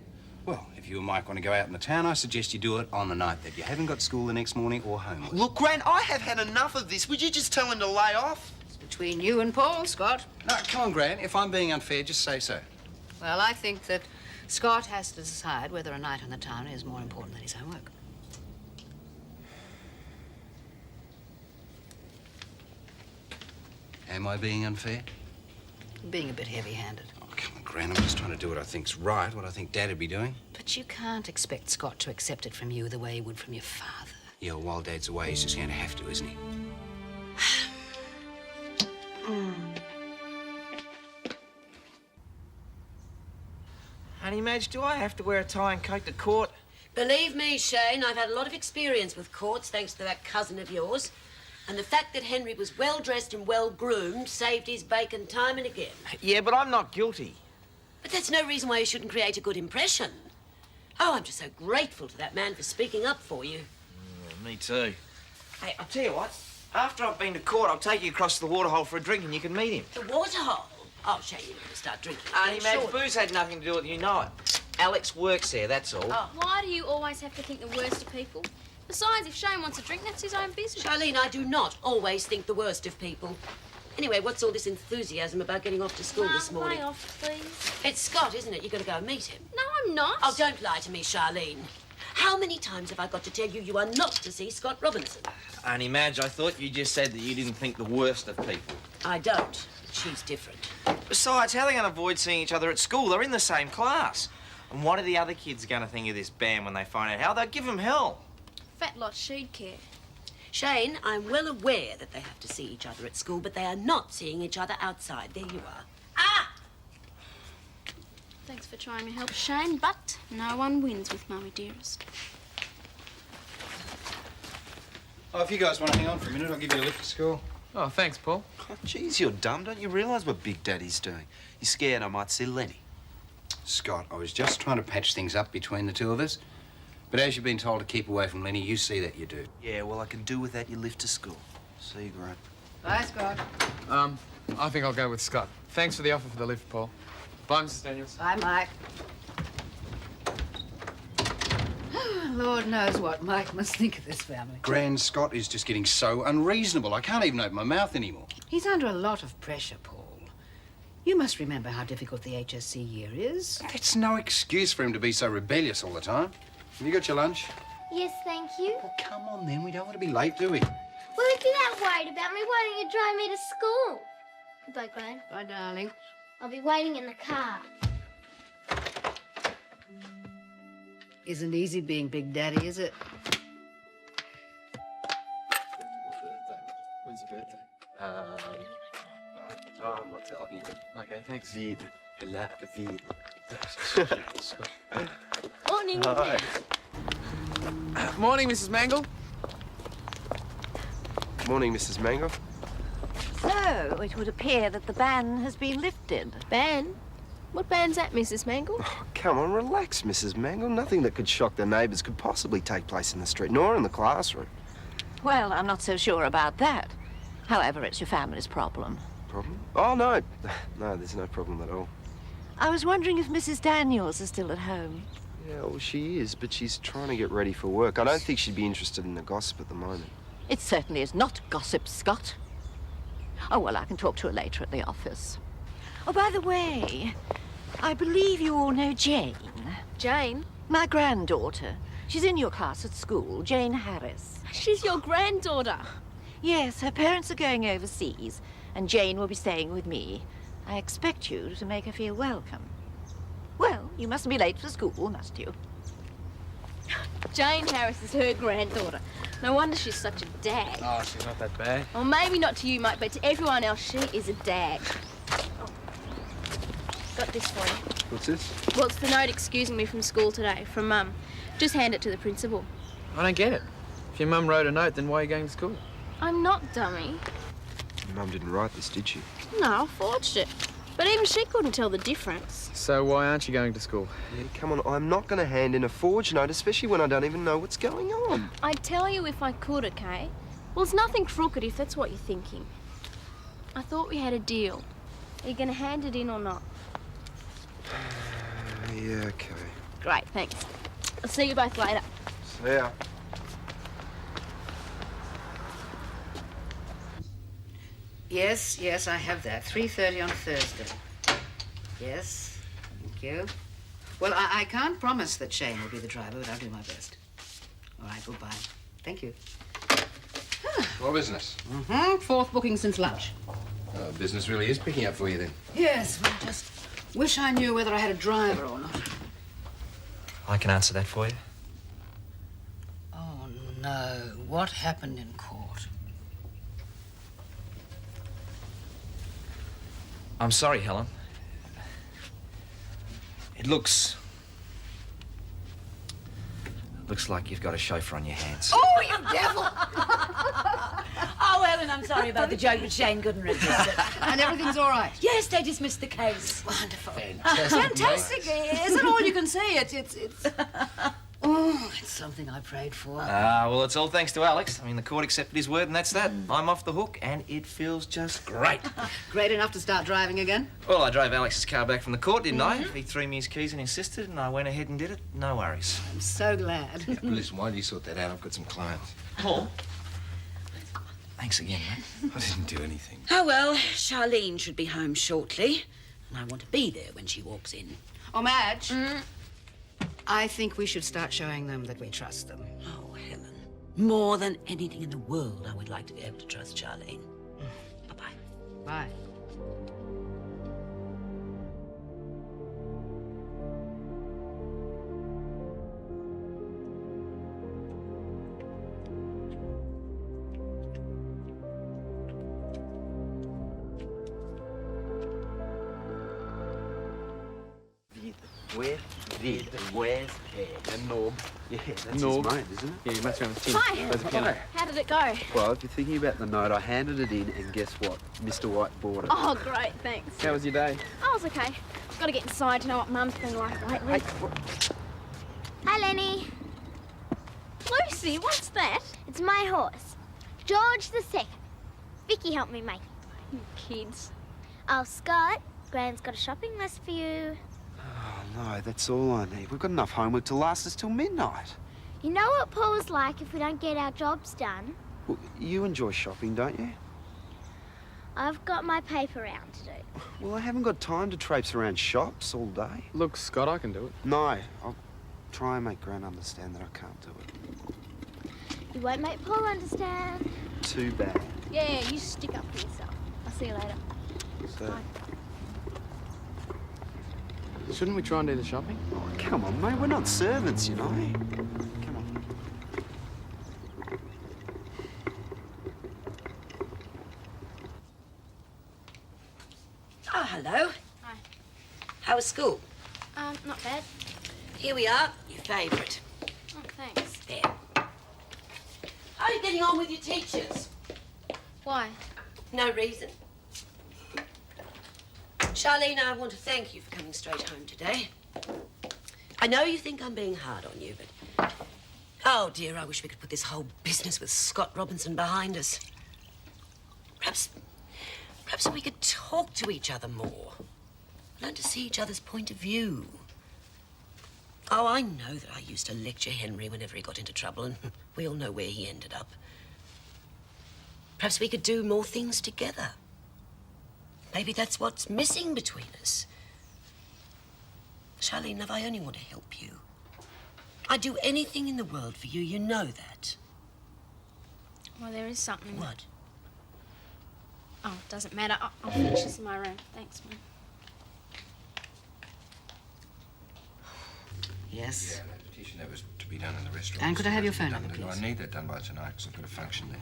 Well, if you and Mike want to go out in the town, I suggest you do it on the night that you haven't got school the next morning or homework. Look, Gran, I have had enough of this. Would you just tell him to lay off? Between you and Paul, Scott. No, come on, Gran. If I'm being unfair, just say so. Well, I think that Scott has to decide whether a night on the town is more important than his homework. Am I being unfair? Being a bit heavy-handed. Oh, come on, Gran. I'm just trying to do what I think's right, what I think Dad'd be doing. But you can't expect Scott to accept it from you the way he would from your father. Yeah, well, while Dad's away, he's just going to have to, isn't he? Honey, Madge, do I have to wear a tie and coat to court? Believe me, Shane, I've had a lot of experience with courts thanks to that cousin of yours. And the fact that Henry was well-dressed and well-groomed saved his bacon time and again. Yeah, but I'm not guilty. But that's no reason why you shouldn't create a good impression. Oh, I'm just so grateful to that man for speaking up for you. Yeah, me too. Hey, I'll tell you what. After I've been to court, I'll take you across to the waterhole for a drink and you can meet him. The waterhole? Oh, Shane, you're going to start drinking. Honey, again, Madge, surely. booze had nothing to do with it, you know it. Alex works there, that's all. Oh. Why do you always have to think the worst of people? Besides, if Shane wants a drink, that's his own business. Charlene, I do not always think the worst of people. Anyway, what's all this enthusiasm about getting off to school this morning? Lay off, please. It's Scott, isn't it? You're going to go and meet him. No, I'm not. Oh, don't lie to me, Charlene. How many times have I got to tell you you are not to see Scott Robinson? Honey, Madge, I thought you just said that you didn't think the worst of people. I don't. But she's different. Besides, how are they going to avoid seeing each other at school? They're in the same class. And what are the other kids going to think of this band when they find out how? They'll give them hell. Fat lot she'd care. Shane, I'm well aware that they have to see each other at school, but they are not seeing each other outside. There you are. Ah! Thanks for trying to help, Shane, but no one wins with Mummy Dearest. Oh, if you guys want to hang on for a minute, I'll give you a lift to school. Oh, thanks, Paul. Oh, geez, you're dumb. Don't you realise what Big Daddy's doing? You're scared I might see Lenny. Scott, I was just trying to patch things up between the two of us. But as you've been told to keep away from Lenny, you see that you do. Yeah, well, I can do without your lift to school. See you, Grant. Bye, Scott. I think I'll go with Scott. Thanks for the offer for the lift, Paul. Bye, Mrs. Daniels. Bye, Mike. Lord knows what Mike must think of this family. Gran, Scott is just getting so unreasonable. I can't even open my mouth anymore. He's under a lot of pressure, Paul. You must remember how difficult the HSC year is. That's no excuse for him to be so rebellious all the time. Have you got your lunch? Yes, thank you. Well, come on then. We don't want to be late, do we? Well, if you're that worried about me, why don't you drive me to school? Bye, Gran. Bye, darling. I'll be waiting in the car. Isn't easy being Big Daddy, is it? When's your birthday? I'm not telling you. Okay, thanks. Vide. La vide. Morning. Hi. Morning, Mrs. Mangle. Morning, Mrs. Mangle. So, it would appear that the ban has been lifted. Ban? What ban's that, Mrs. Mangle? Oh, come on, relax, Mrs. Mangle. Nothing that could shock the neighbours could possibly take place in the street, nor in the classroom. Well, I'm not so sure about that. However, it's your family's problem. Problem? Oh, no. No, there's no problem at all. I was wondering if Mrs. Daniels is still at home. Yeah, well, she is, but she's trying to get ready for work. I don't think she'd be interested in the gossip at the moment. It certainly is not gossip, Scott. Oh, well, I can talk to her later at the office. Oh, by the way, I believe you all know Jane. Jane? My granddaughter. She's in your class at school, Jane Harris. She's your granddaughter? Yes, her parents are going overseas, and Jane will be staying with me. I expect you to make her feel welcome. Well, you mustn't be late for school, must you? Jane Harris is her granddaughter. No wonder she's such a dag. Oh, she's not that bad. Well, maybe not to you, Mike, but to everyone else, she is a dag. Oh. Got this for you. What's this? Well, it's the note excusing me from school today, from Mum. Just hand it to the principal. I don't get it. If your mum wrote a note, then why are you going to school? I'm not, dummy. Your mum didn't write this, did she? No, I forged it. But even she couldn't tell the difference. So why aren't you going to school? Yeah, come on, I'm not going to hand in a forged note, especially when I don't even know what's going on. I'd tell you if I could, okay? Well, it's nothing crooked if that's what you're thinking. I thought we had a deal. Are you going to hand it in or not? Yeah, okay. Great, thanks. I'll see you both later. See ya. Yes, yes, I have that. 3:30 on Thursday. Yes, thank you. Well, I can't promise that Shane will be the driver, but I'll do my best. All right, goodbye. Thank you. More business. Mm-hmm. 4th booking since lunch. Business really is picking up for you then. Yes, well, just wish I knew whether I had a driver or not. I can answer that for you. Oh, no. What happened in court? I'm sorry, Helen. It looks like you've got a chauffeur on your hands. Oh, you devil! Oh, Helen, I'm sorry about the joke, but Shane couldn't resist it. And everything's all right? Yes, they dismissed the case. Wonderful. Fantastic. Isn't all you can say. It's... Oh, it's something I prayed for. Well, it's all thanks to Alex. I mean, the court accepted his word, and that's that. I'm off the hook, and it feels just great. Great enough to start driving again? Well, I drove Alex's car back from the court, didn't I? He threw me his keys and insisted, and I went ahead and did it. No worries. I'm so glad. Yeah, well, listen, why do you sort that out? I've got some clients. Paul? Thanks again, mate. I didn't do anything. Oh, well, Charlene should be home shortly, and I want to be there when she walks in. Oh, Madge. I think we should start showing them that we trust them. Oh, Helen. More than anything in the world, I would like to be able to trust Charlene. Bye-bye. Bye. Where's Kerr? And Norb. Yeah, that's Norb. his mate, isn't it? Yeah, you must be on the tin. Hi. Where's the piano? How did it go? Well, if you're thinking about the note, I handed it in, and guess what? Mr. White bought it. Oh, great, thanks. How was your day? I was okay. Got to get inside to know what Mum's been like lately. Hi, Lenny. Lucy, what's that? It's my horse, George II. Vikki helped me make it. You kids. Oh, Scott, Gran's got a shopping list for you. Oh, no, that's all I need. We've got enough homework to last us till midnight. You know what Paul's like if we don't get our jobs done? Well, you enjoy shopping, don't you? I've got my paper round to do. Well, I haven't got time to traipse around shops all day. Look, Scott, I can do it. No, I'll try and make Gran understand that I can't do it. You won't make Paul understand. Too bad. Yeah, you stick up for yourself. I'll see you later. So, Bye. Shouldn't we try and do the shopping? oh, come on, mate. We're not servants, you know. Come on. Oh, hello. Hi. How was school? Not bad. Here we are, your favourite. Oh, thanks. There. How are you getting on with your teachers? Why? No reason. Charlene, I want to thank you for coming straight home today. I know you think I'm being hard on you, but... Oh, dear, I wish we could put this whole business with Scott Robinson behind us. Perhaps we could talk to each other more. Learn to see each other's point of view. Oh, I know that I used to lecture Henry whenever he got into trouble, and we all know where he ended up. Perhaps we could do more things together. Maybe that's what's missing between us. Charlene, love, I only want to help you. I'd do anything in the world for you. You know that. Well, there is something. What? Oh, it doesn't matter. I'll finish this in my room. Thanks, Mum. Yes? Yeah, that petition that was to be done in the restaurant. And could I have your phone Done- number, I please? need that done by tonight because I've got a function there.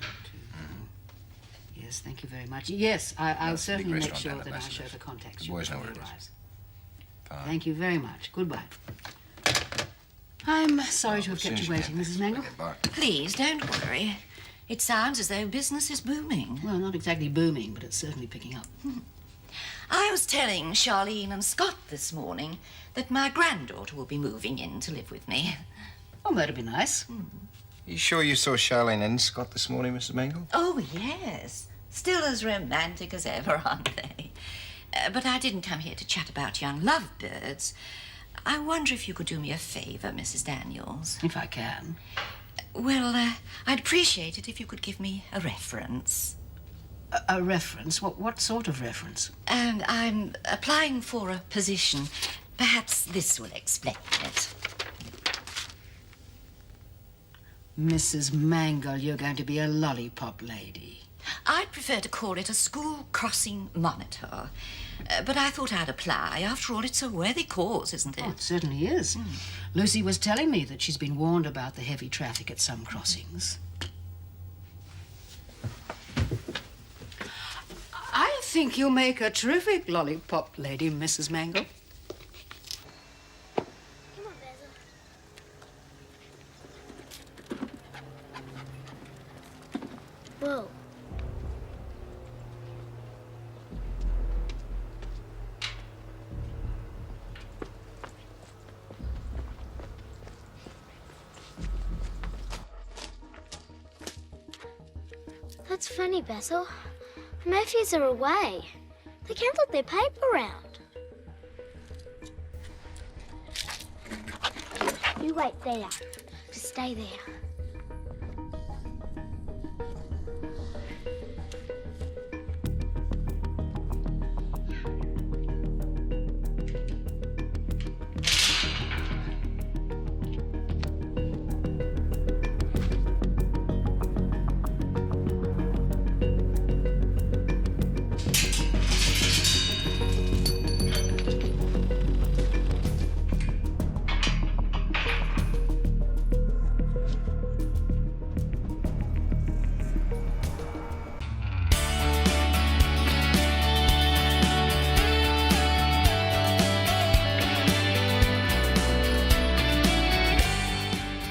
Yes, thank you very much. Yes, I'll That's the big certainly make restaurant sure down that at I Massey's. show the contacts. The you boys know before where you it is. arrive. Fine. Thank you very much. Goodbye. I'm sorry to have as soon kept as you you waiting, can. Mrs. Mangle. Okay, bye. Please, don't worry. It sounds as though business is booming. Well, not exactly booming, but it's certainly picking up. I was telling Charlene and Scott this morning that my granddaughter will be moving in to live with me. Oh, that'd be nice. You sure you saw Charlene and Scott this morning, Mrs. Mangle? Oh, yes. Still as romantic as ever, aren't they? But I didn't come here to chat about young lovebirds. I wonder if you could do me a favour, Mrs. Daniels. If I can. Well, I'd appreciate it if you could give me a reference. A reference? What sort of reference? I'm applying for a position. Perhaps this will explain it. Mrs. Mangle, you're going to be a lollipop lady. I'd prefer to call it a school crossing monitor. But I thought I'd apply. After all, it's a worthy cause, isn't it? Oh, it certainly is. Lucy was telling me that she's been warned about the heavy traffic at some crossings. I think you'll make a terrific lollipop lady, Mrs. Mangle. Whoa. That's funny, Basil. Murphys are away. They cancelled their paper round. You wait there. Just stay there.